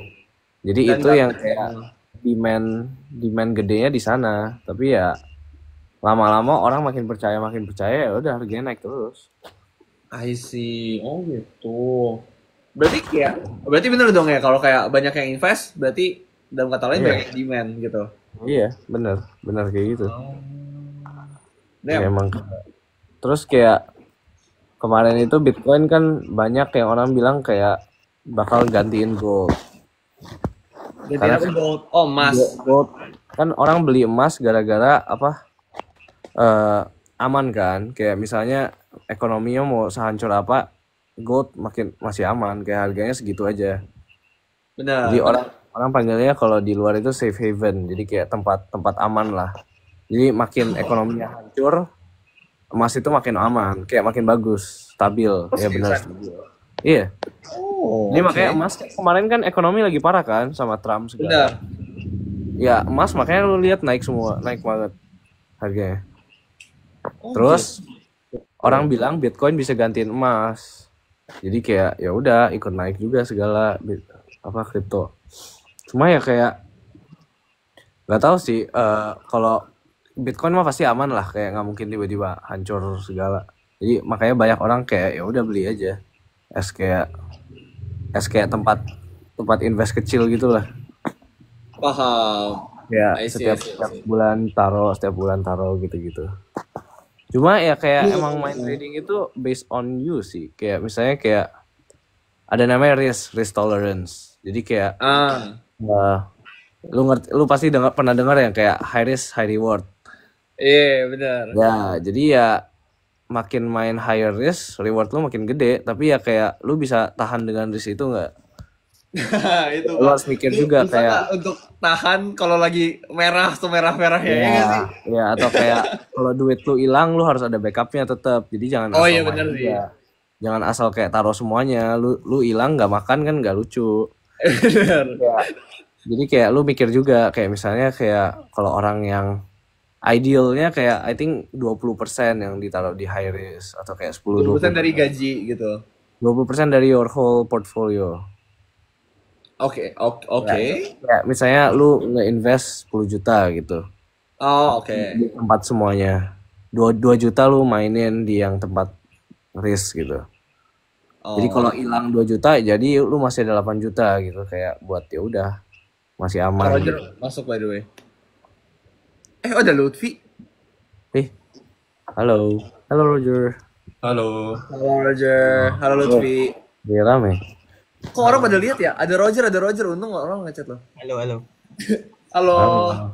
S2: Jadi
S1: Dan
S2: itu yang kayak demand gedenya di sana. Tapi ya lama-lama orang makin percaya ya udah harganya naik terus.
S1: I see. Oh gitu. Berarti bener dong ya kalau kayak banyak yang invest, berarti dalam kata lain banyak yang demand gitu.
S2: Iya, benar kayak gitu.
S1: Damn.
S2: Emang. Terus kayak kemarin itu Bitcoin kan banyak yang orang bilang kayak bakal gantiin gold.
S1: Karena gold. Oh, emas.
S2: Gold kan orang beli emas gara-gara apa? aman kan, kayak misalnya ekonominya mau sehancur apa, gold masih aman, kayak harganya segitu aja.
S1: Benar.
S2: Jadi orang panggilnya kalau di luar itu safe haven, jadi kayak tempat aman lah. Jadi makin ekonominya hancur, emas itu makin aman, kayak makin bagus, stabil, ya benar stabil. Iya.
S1: Oh,
S2: Jadi makanya emas kemarin kan ekonomi lagi parah kan sama Trump
S1: benar.
S2: segala. Ya emas makanya lu lihat naik banget harganya. Terus orang bilang Bitcoin bisa gantiin emas. Jadi kayak ya udah ikut naik juga segala kripto. Cuma ya kayak nggak tahu sih kalau Bitcoin mah pasti aman lah, kayak nggak mungkin tiba-tiba hancur segala. Jadi makanya banyak orang kayak ya udah beli aja as kayak tempat invest kecil gitu lah.
S1: Paham.
S2: Ya
S1: I see,
S2: setiap bulan taruh gitu-gitu. Cuma ya kayak emang main trading itu based on you sih. Kayak misalnya kayak ada namanya risk tolerance. Jadi kayak lu pasti pernah dengar yang kayak high risk high reward.
S1: Iya, benar.
S2: Ya, jadi ya makin main higher risk, reward lu makin gede. Tapi ya kayak lu bisa tahan dengan risk itu nggak?
S1: Itu
S2: Lu harus mikir juga
S1: bisa
S2: kayak
S1: nggak untuk tahan kalau lagi merah ya nggak sih?
S2: ya atau kayak kalau duit lu hilang lu harus ada backupnya tetap. Jadi jangan
S1: Oh
S2: asal
S1: iya
S2: main
S1: benar sih.
S2: juga. Jangan asal kayak taruh semuanya. Lu hilang nggak makan kan nggak lucu.
S1: Benar.
S2: Jadi kayak lu mikir juga kayak misalnya kayak kalau orang yang idealnya kayak I think 20% yang ditaruh di high risk atau kayak
S1: 10% dari gaji gitu.
S2: 20% dari your whole portfolio.
S1: Oke.
S2: Ya, misalnya lu nge-invest 10 juta gitu.
S1: Oh, oke.
S2: Di tempat semuanya. 2 juta lu mainin di yang tempat risk gitu. Jadi kalau hilang 2 juta jadi lu masih ada 8 juta gitu, kayak buat ya udah masih aman.
S1: Roger masuk by the way. Ada Lutfi.
S2: Halo Roger.
S3: Halo.
S1: Halo Roger. Halo Lutfi.
S2: Dia rame.
S1: Kok orang pada lihat ya? Ada Roger. Untung orang ngechat lo.
S4: Halo.
S1: Halo.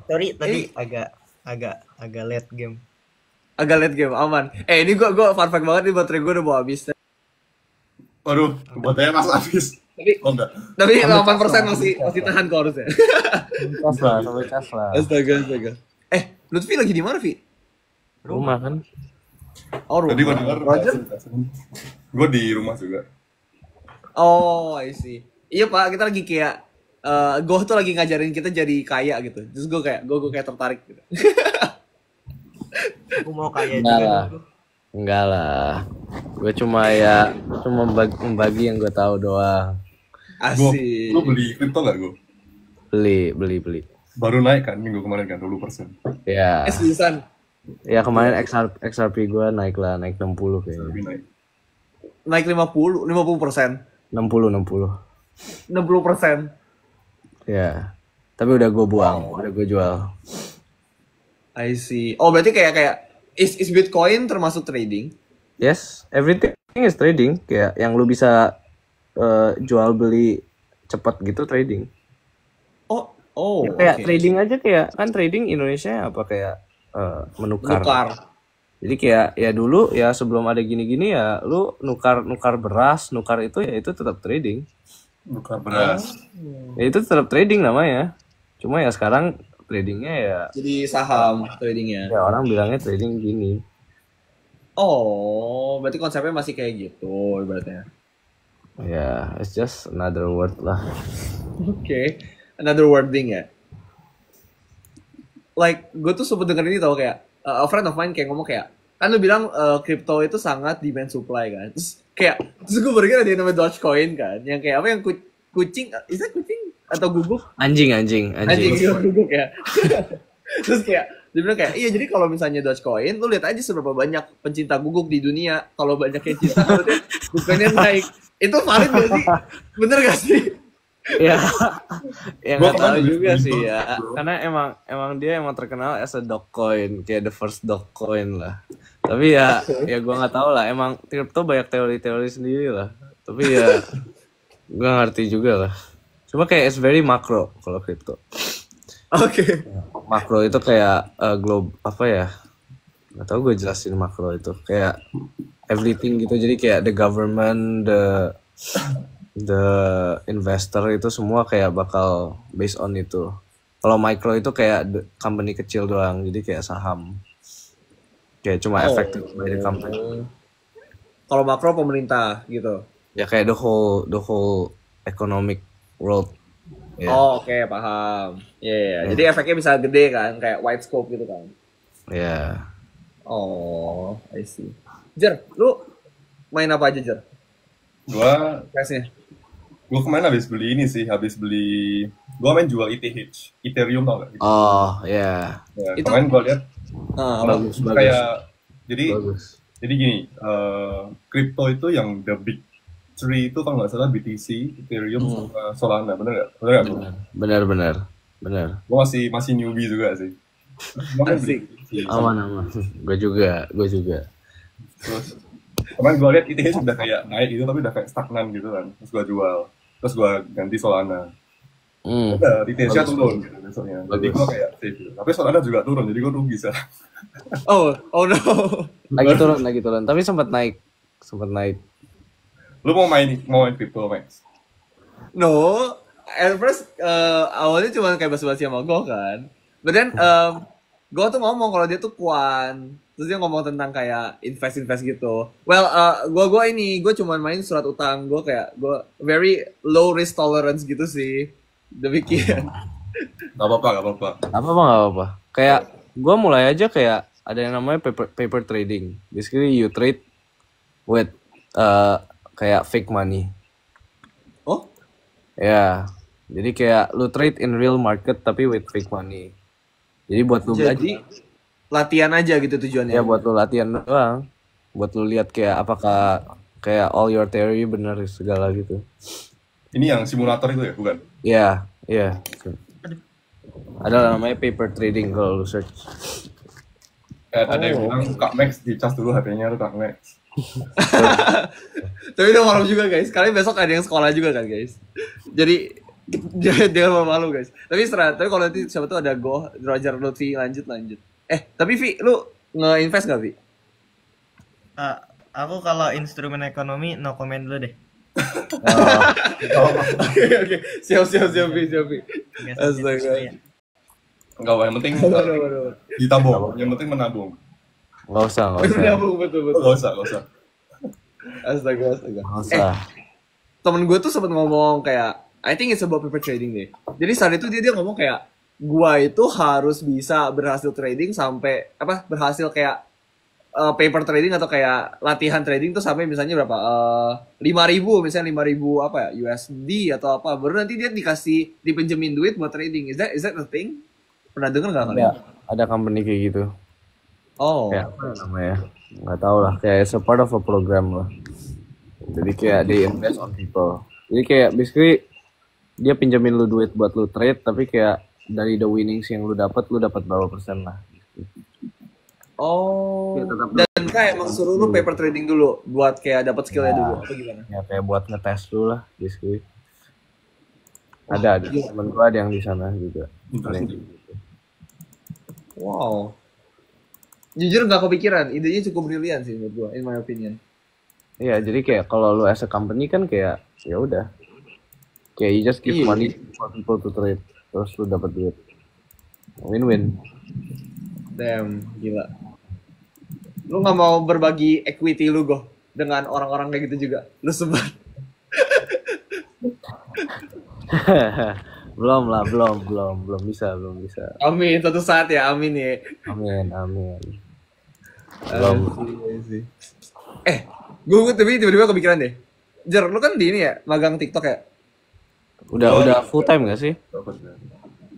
S4: Sorry tadi agak late game.
S1: Agak late game, aman. Ini gue fun fact banget nih, baterai gue udah mau habis.
S5: Waduh, baterainya pas habis.
S1: Tapi 8% masih tahan kok harusnya.
S2: Sampai cas lah.
S1: Astaga. Lutfi lagi di mana, Vi?
S2: Rumah kan.
S1: Oh, rumah.
S5: Tadi gue dengar
S1: Roger?
S5: gue di rumah juga.
S1: Oh, I see. Iya, Pak, kita lagi kayak Goh tuh lagi ngajarin kita jadi kaya gitu. Terus gue kayak tertarik gitu.
S4: Aku mau kaya
S2: Enggak
S4: juga.
S2: lah. Enggak lah. Gue cuma membagi yang gue tahu doang.
S1: Asik.
S5: Lu beli kripto gak gue?
S2: Beli.
S5: Baru naik kan minggu kemarin kan 20%.
S2: Ya.
S1: Seriusan.
S2: Ya kemarin XRP gue naik 60 kayaknya.
S5: Lebih naik.
S1: Naik 50%.
S2: 60.
S1: 60%.
S2: Ya. Tapi udah gue buang, udah gue jual.
S1: I see. Oh, berarti kayak is Bitcoin termasuk trading?
S2: Yes, everything is trading. Kayak yang lu bisa jual beli cepat gitu trading.
S1: Oh,
S2: Ya, kayak
S1: oke.
S2: trading aja, kayak kan trading Indonesia apa kayak menukar. Jadi kayak ya dulu ya sebelum ada gini-gini ya lu nukar beras, nukar itu ya itu tetap trading.
S5: Buka beras.
S2: Ya itu tetap trading namanya. Cuma ya sekarang tradingnya ya
S1: Jadi saham tradingnya.
S2: orang bilangnya trading gini.
S1: Oh, berarti konsepnya masih kayak gitu ibaratnya.
S2: Ya, it's just another word lah.
S1: Oke. Another wording ya. Like, gue tuh sempet denger ini tau kayak a friend of mine kayak ngomong kayak kan lu bilang crypto itu sangat demand supply kan. Terus gue baru ingat ada yang namanya Dogecoin kan, yang kayak apa yang kucing, is that kucing atau guguk?
S2: Anjing.
S1: Guguk ya. Terus kayak dia bilang kayak iya, jadi kalau misalnya Dogecoin lu lihat aja seberapa banyak pencinta guguk di dunia. Kalau banyak yang cinta berarti Bitcoinnya naik. Itu valid gak sih? Bener gak sih?
S2: Ya, ya nggak
S5: Gua
S2: tahu
S5: kemarin
S2: juga
S5: beli
S2: sih
S5: Doge,
S2: ya.
S5: bro.
S2: Karena emang dia terkenal as a dog coin, kayak the first dog coin lah. Tapi ya gua nggak tahu lah. Emang crypto banyak teori-teori sendiri lah. Tapi ya gua ngerti juga lah. Cuma kayak it's very macro kalau crypto.
S1: Oke.
S2: Makro itu kayak Nggak tahu gue jelasin makro itu kayak everything gitu, jadi kayak the government, the investor itu semua kayak bakal based on itu. Kalau micro itu kayak company kecil doang, jadi kayak saham, kayak cuma affected by the company.
S1: Kalau makro pemerintah gitu.
S2: Ya kayak the whole economic world. Ya.
S1: Oh, oke, paham. Iya. Jadi efeknya bisa gede kan, kayak wide scope gitu kan.
S2: Ya.
S1: Oh, I see. Jer, lu main apa aja, Jer?
S5: Gua
S1: Cashnya?
S5: kemarin habis beli gua main jual ETH, Ethereum tau gak?
S2: Oh, ya.
S5: Ya,
S1: Itu-
S5: kemarin gua lihat
S2: Bagus,
S5: kayak jadi
S2: bagus.
S5: gini, crypto itu yang the big three itu kalau nggak salah BTC, Ethereum, sama Solana, bener nggak? Bener nggak?
S2: Benar.
S5: Gua masih newbie juga sih. Gua main
S1: Asik.
S5: BTC.
S2: Aman. Gue juga.
S5: Terus kemarin gue lihat ETH udah kayak naik gitu tapi udah kayak stagnan gitu kan. Terus gue jual. Terus gue ganti Solana. Udah ETH-nya turun gitu besoknya. Jadi gue kayak save gitu. Tapi Solana juga turun jadi gue rugi sih.
S1: Oh no.
S2: Lagi turun. Tapi sempat naik.
S5: Lu mau main crypto, Max?
S1: No. At first, awalnya cuma kayak basa-basi sama gue kan. But then, gue tuh ngomong kalau dia tuh kuan. Terus dia ngomong tentang kayak invest gitu. Well, gue cuma main surat utang. Gue very low risk tolerance gitu sih. Demikian.
S5: Gak apa-apa.
S2: Apa. Kayak gue mulai aja kayak ada yang namanya paper trading. Basically you trade with kayak fake money.
S1: Oh?
S2: Ya. Jadi kayak lu trade in real market tapi with fake money. Jadi buat lu
S1: Jadi, latihan aja gitu tujuannya.
S2: ya buat lu latihan doang. Buat lu lihat kayak apakah kayak all your theory benar segala gitu.
S5: Ini yang simulator itu ya, bukan?
S2: Iya. Ada namanya paper trading kalau lu search.
S5: Ada yang bilang, Kak Max, dicas dulu HP-nya tuh Kak Max.
S1: Tapi udah malam juga guys. Kalian besok ada yang sekolah juga kan guys. Jadi jangan malu guys. Tapi kalau nanti siapa tuh ada Roger Lutfi lanjut. Tapi Vi, lu nge-invest gak Vi?
S4: Aku kalau instrumen ekonomi no comment dulu deh.
S1: Oke. Siap Vi.
S4: Nggak
S1: Astaga.
S4: saya.
S5: Enggak, yang penting
S1: Waduh.
S5: ditabung. Yang penting menabung.
S2: Nggak usah.
S1: Betul.
S5: Gak usah.
S1: Astaga.
S2: Nggak usah.
S1: Temen gue tuh sempat ngomong kayak I think it's about paper trading deh. Jadi saat itu dia ngomong kayak gua itu harus bisa berhasil trading sampai berhasil kayak paper trading atau kayak latihan trading tuh sampai misalnya berapa 5.000 misalnya 5.000 apa ya USD atau apa baru nanti dia dipinjemin duit buat trading. Is that the thing? Pernah denger nggak kalian?
S2: Ada company kayak gitu.
S1: Oh.
S2: Kayak apa namanya? Nggak tahu lah. Kayak it's a part of a program lah. Jadi kayak they invest on people. Jadi kayak basically dia pinjamin lu duit buat lu trade, tapi kayak dari the winnings yang lu dapat berapa persen lah.
S1: Oh. Dan kayak emang suruh lu paper trading dulu buat kayak dapat skillnya dulu apa gimana?
S2: Ya kayak buat ngetes dulu lah, basically. Ada temen gua ada yang di sana juga.
S5: Interesting.
S1: Wow. Jujur nggak kepikiran, idenya cukup brilian sih menurut gua, in my opinion.
S2: Iya, jadi kayak kalau lu as a company kan kayak ya udah. Kayak you just give money for people to trade, terus lu dapat duit. Win-win.
S1: Damn, gila. Lu nggak mau berbagi equity lu Go dengan orang-orang kayak gitu juga? Lu sebar.
S2: belum bisa.
S1: Amin, suatu saat ya, amin ya.
S2: Amin.
S1: Sih. Gue tapi tiba-tiba kepikiran deh. Jer, lu kan di ini ya, magang TikTok ya?
S2: Udah full time gak sih?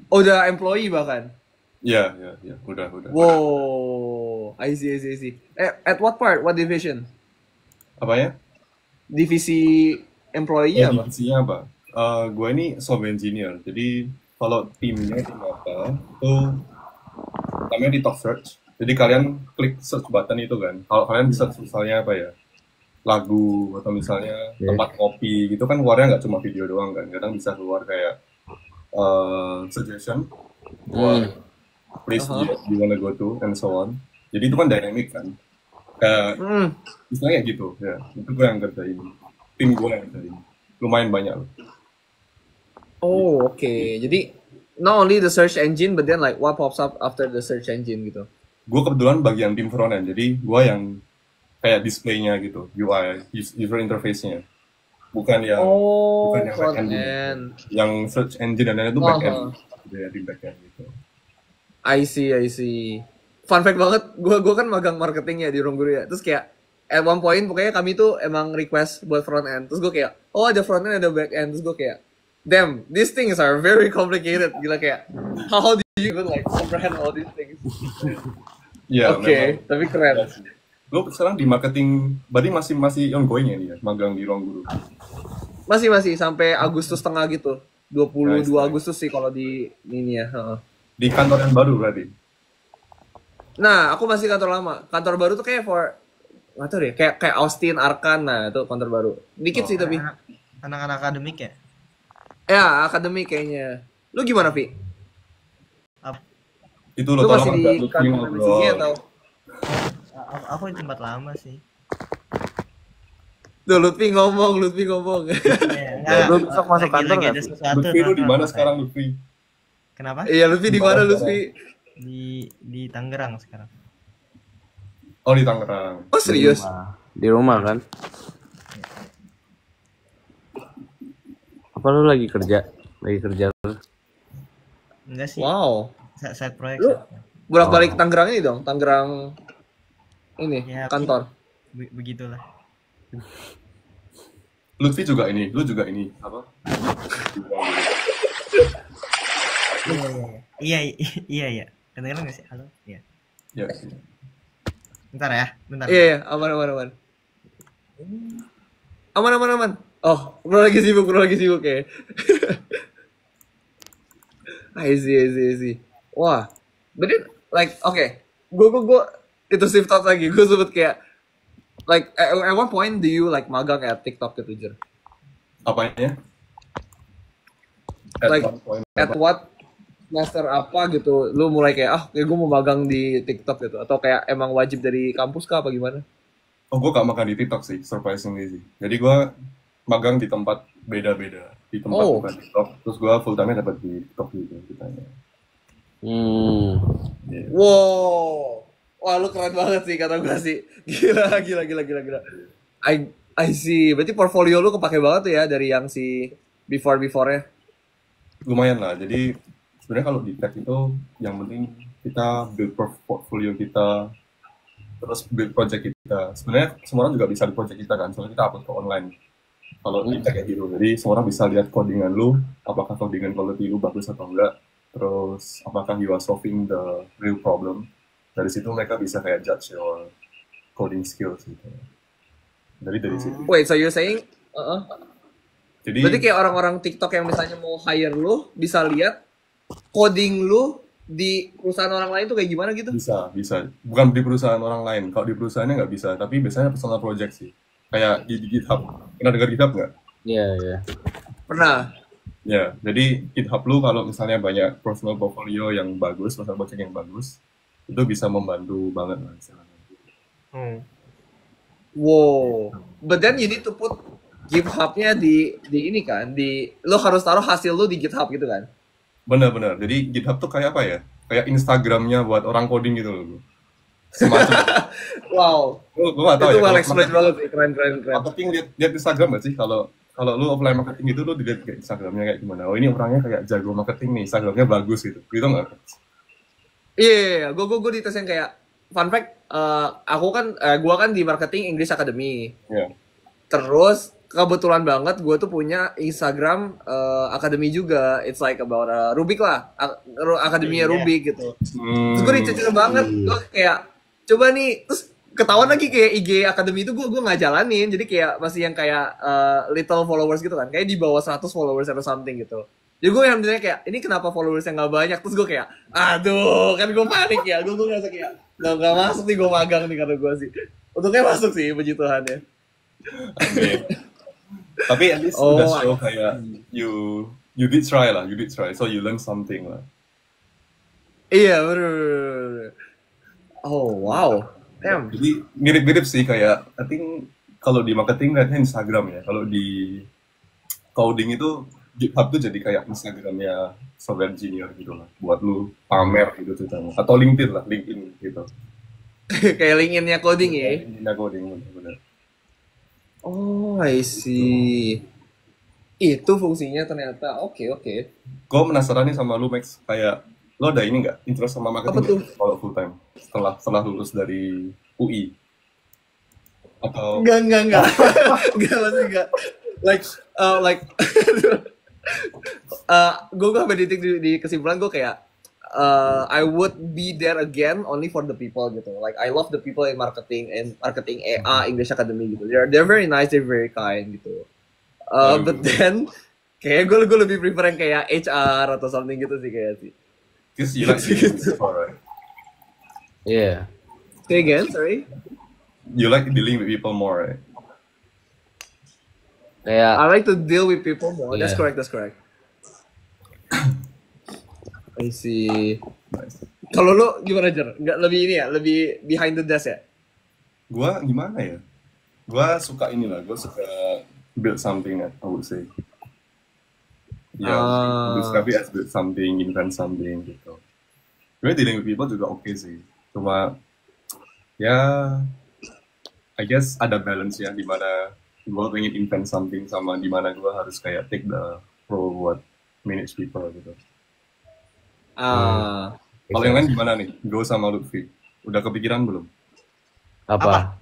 S1: Oh, udah employee bahkan?
S5: Iya, udah.
S1: Wow, I see. At what part? What division?
S5: Apa ya?
S1: Divisi employee apa?
S5: Divisinya apa? Gue ini software engineer. Jadi kalau tim apa tuh namanya di top search. Jadi kalian klik search button itu kan. Kalau kalian bisa misalnya apa ya? Lagu atau misalnya tempat kopi gitu kan keluarnya nggak cuma video doang kan. Kadang bisa keluar kayak suggestion buat place you wanna go to and so on. Jadi itu kan dynamic kan. Kayak
S1: Hmm.
S5: istilahnya kayak gitu ya. Itu gue yang kerjain. Tim gue yang kerjain. Lumayan banyak loh.
S1: Oh, oke. Jadi not only the search engine, but then like what pops up after the search engine gitu.
S5: Gue kebetulan bagian tim front end. Jadi gue yang kayak displaynya gitu. UI, user interface-nya. Bukan yang
S1: Oh,
S5: bukan yang back
S1: front
S5: end.
S1: end.
S5: Yang search engine dan lain-lain itu back end.
S1: Uh-huh.
S5: Dia di back end gitu.
S1: I see, I see. Fun fact banget, gua kan magang marketing ya di Ruang Guru ya. Terus kayak at one point pokoknya kami tuh emang request buat front end. Terus gue kayak, oh ada front end ada back end. Terus gue kayak, damn, these things are very complicated. Gila kayak, how do you even like comprehend all these things?
S5: Iya,
S1: Oke,
S5: memang.
S1: tapi keren.
S5: Lo sekarang di marketing, berarti masih ongoing ya nih ya, magang di Ruang Guru.
S1: Masih sampai Agustus tengah gitu. 22
S5: Nice.
S1: Agustus sih kalau di ini ya. Heeh.
S5: Di kantor yang baru berarti.
S1: Nah, aku masih kantor lama. Kantor baru tuh kayak nggak tahu deh, kayak Austin, Arkan, nah itu kantor baru. Dikit sih tapi.
S4: Anak-anak akademik ya?
S1: Ya, akademik kayaknya. Lu gimana, Vi?
S5: Itu lo
S1: Lu masih
S5: tolong
S1: di
S5: agak Lutfi
S1: kantor
S5: ngobrol.
S1: MSG atau?
S4: Aku di tempat lama sih.
S1: Tuh, Lutfi ngomong.
S2: Lu besok masuk kantor
S4: lagi
S2: nggak,
S4: ada
S2: Vi?
S4: sesuatu.
S5: Lutfi lu di mana
S4: makanya.
S5: sekarang Lutfi?
S4: Kenapa?
S1: Iya, Lutfi di mana, Lutfi?
S4: Di Tangerang sekarang.
S5: Oh di Tangerang.
S1: Oh, serius?
S2: Di rumah kan? Apa lu lagi kerja? Lagi kerja lu?
S4: Enggak sih.
S1: Wow.
S4: Side project.
S1: Lu bolak-balik Tangerang ini dong, Tangerang ini
S4: Ya,
S1: kantor.
S4: Begitulah.
S5: Lutfi juga ini, lu juga ini apa?
S4: Iya. Kedengeran nggak sih? Halo. Iya.
S5: Ya.
S4: Bentar ya, bentar.
S1: Iya, aman. Aman. Oh, bro lagi sibuk ya. I see. Wah, but then, like, okay. Gue itu shift thought lagi. Gue sebut kayak, like, at one point do you like magang at TikTok gitu, Jer?
S5: Apanya?
S1: Like,
S5: one point.
S1: At what semester apa gitu, lu mulai kayak, kayak gue mau magang di TikTok gitu. Atau kayak emang wajib dari kampus kah apa gimana?
S5: Oh, gue gak makan di TikTok sih, surprisingly sih. Jadi gue magang di tempat beda-beda. Di tempat
S1: Oh.
S5: bukan TikTok. Terus gue full time-nya dapat di TikTok juga ceritanya. Yeah.
S1: Wow. Wah, lu keren banget sih kata gue sih. Gila. I see. Berarti portfolio lu kepake banget tuh ya dari yang si before-nya.
S5: Lumayan lah, jadi sebenarnya kalau di tech itu yang penting kita build portfolio kita, terus build project kita. Sebenarnya semua orang juga bisa di project kita kan, soalnya kita upload ke online. Kalau di tech kayak gitu, jadi semua orang bisa lihat codingan lu, apakah codingan quality lu bagus atau enggak, terus apakah you are solving the real problem. Dari situ mereka bisa kayak judge your coding skills gitu. Dari situ.
S1: Wait, so you're saying
S5: Jadi
S1: berarti kayak orang-orang TikTok yang misalnya mau hire lu bisa lihat coding lu di perusahaan orang lain tuh kayak gimana gitu?
S5: bisa. Bukan di perusahaan orang lain. Kalau di perusahaannya nggak bisa, tapi biasanya personal project sih. Kayak di GitHub. Pernah dengar GitHub nggak?
S2: Iya.
S1: Pernah.
S5: Ya, jadi GitHub lu kalau misalnya banyak personal portfolio yang bagus, personal project yang bagus, itu bisa membantu banget lah istilahnya.
S1: Wow. But then you need to put GitHub-nya di ini kan, lu harus taruh hasil lu di GitHub gitu kan?
S5: Benar. Jadi GitHub tuh kayak apa ya? Kayak Instagramnya buat orang coding gitu loh. Semacam.
S1: Wow.
S5: Lu nggak tahu
S1: Itu
S5: ya?
S1: well
S5: kalau
S1: explained banget sih, keren.
S5: marketing lihat Instagram nggak sih? Kalau lu offline marketing itu lu lihat kayak Instagramnya kayak gimana? Oh ini orangnya kayak jago marketing nih, Instagramnya bagus gitu. Gitu nggak?
S1: Iya, gue dites yang kayak fun fact, gue kan di marketing English Academy.
S5: Ya.
S1: Terus kebetulan banget gue tuh punya Instagram Academy juga. It's like about Rubik lah, Akademinya Rubik gitu. Terus gue dicecil banget, gue kayak coba nih, terus ketahuan lagi kayak IG Academy itu gue nggak jalanin, jadi kayak masih yang kayak little followers gitu kan, kayak di bawah 100 followers atau something gitu. Jadi gue yang bilang kayak, ini kenapa followersnya nggak banyak? Terus gue kayak, aduh, kan gue panik ya. Gue ngerasa kayak, nggak masuk nih gue magang nih kata gue sih. Untungnya masuk sih, puji Tuhan ya.
S5: Tapi at least udah show kayak you did try, so you learn something lah.
S1: Iya, bener. Oh wow. Damn.
S5: Jadi mirip-mirip sih kayak, I think kalau di marketing kayaknya Instagram ya. Kalau di coding itu GitHub tuh jadi kayak Instagramnya software engineer gitu lah. Buat lu pamer gitu ceritanya. Atau LinkedIn lah, LinkedIn gitu.
S1: Kayak LinkedIn-nya coding ya.
S5: LinkedIn coding bener-bener.
S1: Oh, I see. Itu fungsinya ternyata. Oke.
S5: Gue penasaran nih sama lu Max, kayak lo ada ini nggak interest sama marketing
S1: Apa tuh?
S5: nggak kalau full time setelah lulus dari UI atau
S1: Enggak. Enggak maksudnya enggak. Like gue sampai di titik di kesimpulan gue kayak I would be there again only for the people gitu. Like I love the people in marketing and marketing EA English Academy gitu. They're very nice, they're very kind gitu. But then kayak gue lebih prefer yang kayak HR atau something gitu sih kayak sih.
S5: because you like dealing with people, right?
S2: Iya.
S1: Say again, sorry.
S5: You like dealing with people more, right?
S2: Kayak
S1: I like to deal with people more. That's
S2: Yeah.
S1: correct. I see.
S5: Nice.
S1: Kalau lu gimana Jer? Nggak lebih ini ya, lebih behind the desk ya?
S5: Gua gimana ya? Gua suka inilah, gua suka build something, I would say. Ya, tapi as build something, invent something gitu. Gue dealing with people juga oke sih. Cuma ya, I guess ada balance ya di mana gue pengen invent something sama di mana gue harus kayak take the role buat manage people gitu. Kalau yang lain gimana nih? Gue sama Lutfi, udah kepikiran belum?
S2: apa?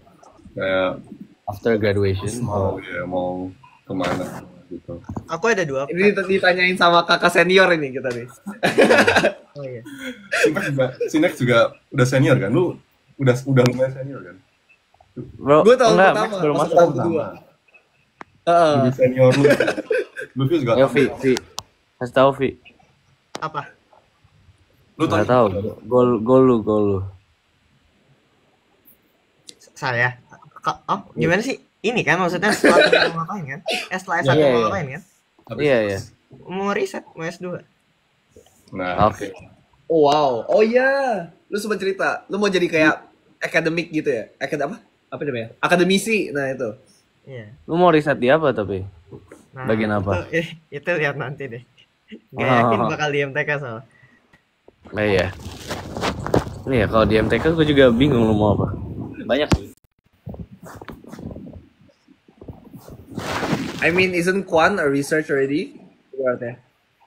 S5: Kayak
S2: After graduation.
S5: mau kemana gitu.
S4: Aku ada 2.
S1: Ini ditanyain sama kakak senior ini kita nih.
S4: Oh iya.
S5: Sinex juga udah senior kan? Lu udah lumayan senior kan?
S2: Bro,
S1: Gue tahun
S2: enggak,
S1: pertama,
S2: Max belum
S1: masuk
S2: masuk.
S1: tahun kedua.
S5: Lebih senior lu. Lutfi juga.
S2: Ayo, Vi. Kasih tahu, Vi.
S4: Apa?
S5: Lu
S2: Nggak tahu. Gol lu.
S4: Saya. Oh, gimana sih? Ini kan maksudnya setelah mau ngapain kan? Setelah S1
S2: Iya,
S4: mau
S2: iya.
S4: ngapain kan?
S2: Iya.
S4: Mau riset, mau S2.
S5: Nah,
S2: Oke.
S1: Oh wow. Oh iya. Lu sempat cerita, lu mau jadi kayak akademik gitu ya? Apa namanya? Akademisi. Nah, itu.
S4: Iya.
S2: Lu mau riset di apa tapi?
S4: Nah,
S2: Bagian apa?
S4: Itu lihat nanti deh. Gak
S2: Oh.
S4: yakin bakal di MTK soal.
S2: Nah, iya. Ini ya kalau di MTK gue juga bingung lu mau apa. Banyak sih.
S1: I mean, isn't Kwan a research already? Berarti.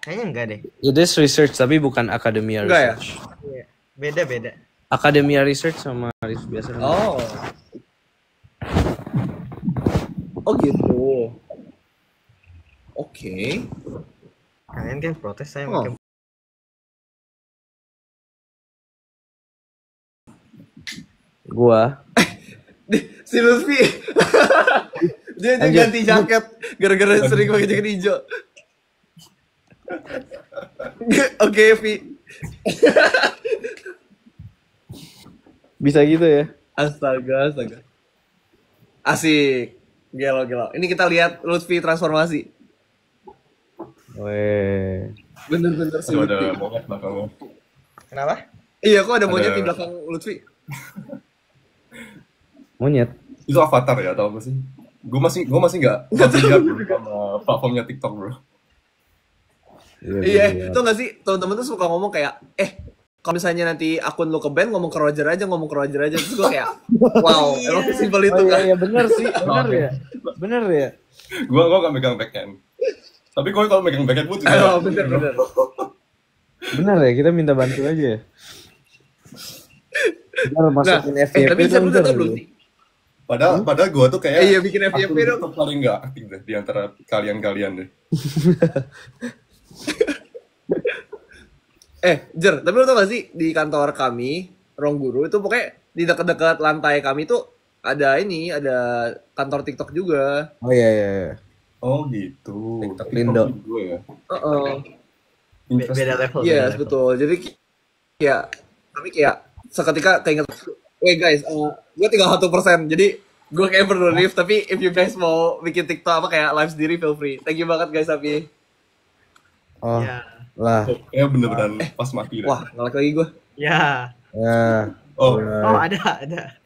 S4: Kayaknya enggak deh.
S2: It is research tapi bukan academia
S1: Enggak ya?
S2: research.
S4: Iya. Beda-beda.
S2: Academia research sama research biasa.
S1: Oh. Oh gitu. Oke.
S4: Kalian kan protes saya
S1: Oh.
S4: makin
S2: Gua.
S1: Si Lutfi. Dia aja ganti jaket gara-gara sering pakai jaket hijau. Oke, Vi.
S2: Bisa gitu ya?
S1: Astaga. Asik. Gelo. Ini kita lihat Lutfi transformasi.
S2: Weh.
S1: Bener-bener si
S5: Lu
S1: Lutfi.
S5: ada monyet belakangnya.
S4: Kenapa?
S1: Iya, kok ada monyet
S5: Ada-
S1: di belakang Lutfi?
S2: Monyet.
S5: Itu avatar ya atau apa sih? Gue masih nggak familiar bro sama platformnya TikTok bro.
S1: Iya, itu nggak sih teman-teman tuh suka ngomong kayak, kalau misalnya nanti akun lu ke band ngomong ke Roger aja, terus gue kayak, wow, emang simpel itu kan?
S2: Iya bener sih, bener ya.
S5: Gue nggak megang backend. Tapi gue kalau megang backend pun juga.
S1: Oh, bener.
S2: Bener ya, kita minta bantu aja ya. Kita masukin FYP
S1: Tapi saya udah tau belum sih?
S5: Padahal gue tuh kayak
S1: Iya, bikin FYP
S5: akun
S1: dong.
S5: TikTok paling nggak aktif deh di antara kalian deh.
S1: Jer, tapi lu tau gak sih di kantor kami, ruang guru itu pokoknya di dekat-dekat lantai kami tuh ada kantor TikTok juga.
S2: Oh iya.
S5: Oh gitu.
S2: TikTok Lindo.
S5: Gue ya.
S4: Beda level.
S1: Iya,
S4: beda level.
S1: betul. Jadi kami seketika keinget, guys, gue tinggal 1%, jadi gue kayak perlu leave, tapi if you guys mau bikin TikTok apa kayak live sendiri, feel free. Thank you banget guys, Api.
S2: Oh
S4: Ya.
S2: lah.
S5: Kayak bener-beran pas mati deh.
S1: Wah, ngelag lagi gue.
S4: Ya.
S2: Ya.
S5: Oh,
S4: Oh, ada.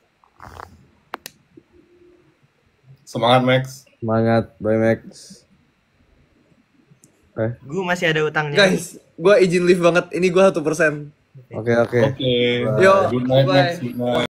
S5: semangat Max.
S2: Semangat, bye Max.
S4: Gue masih ada utangnya.
S1: Guys, gue izin live banget. Ini gue 1%.
S2: Oke.
S5: Oke.
S1: Yo,
S5: Good night
S1: bye.
S5: Max. Good night.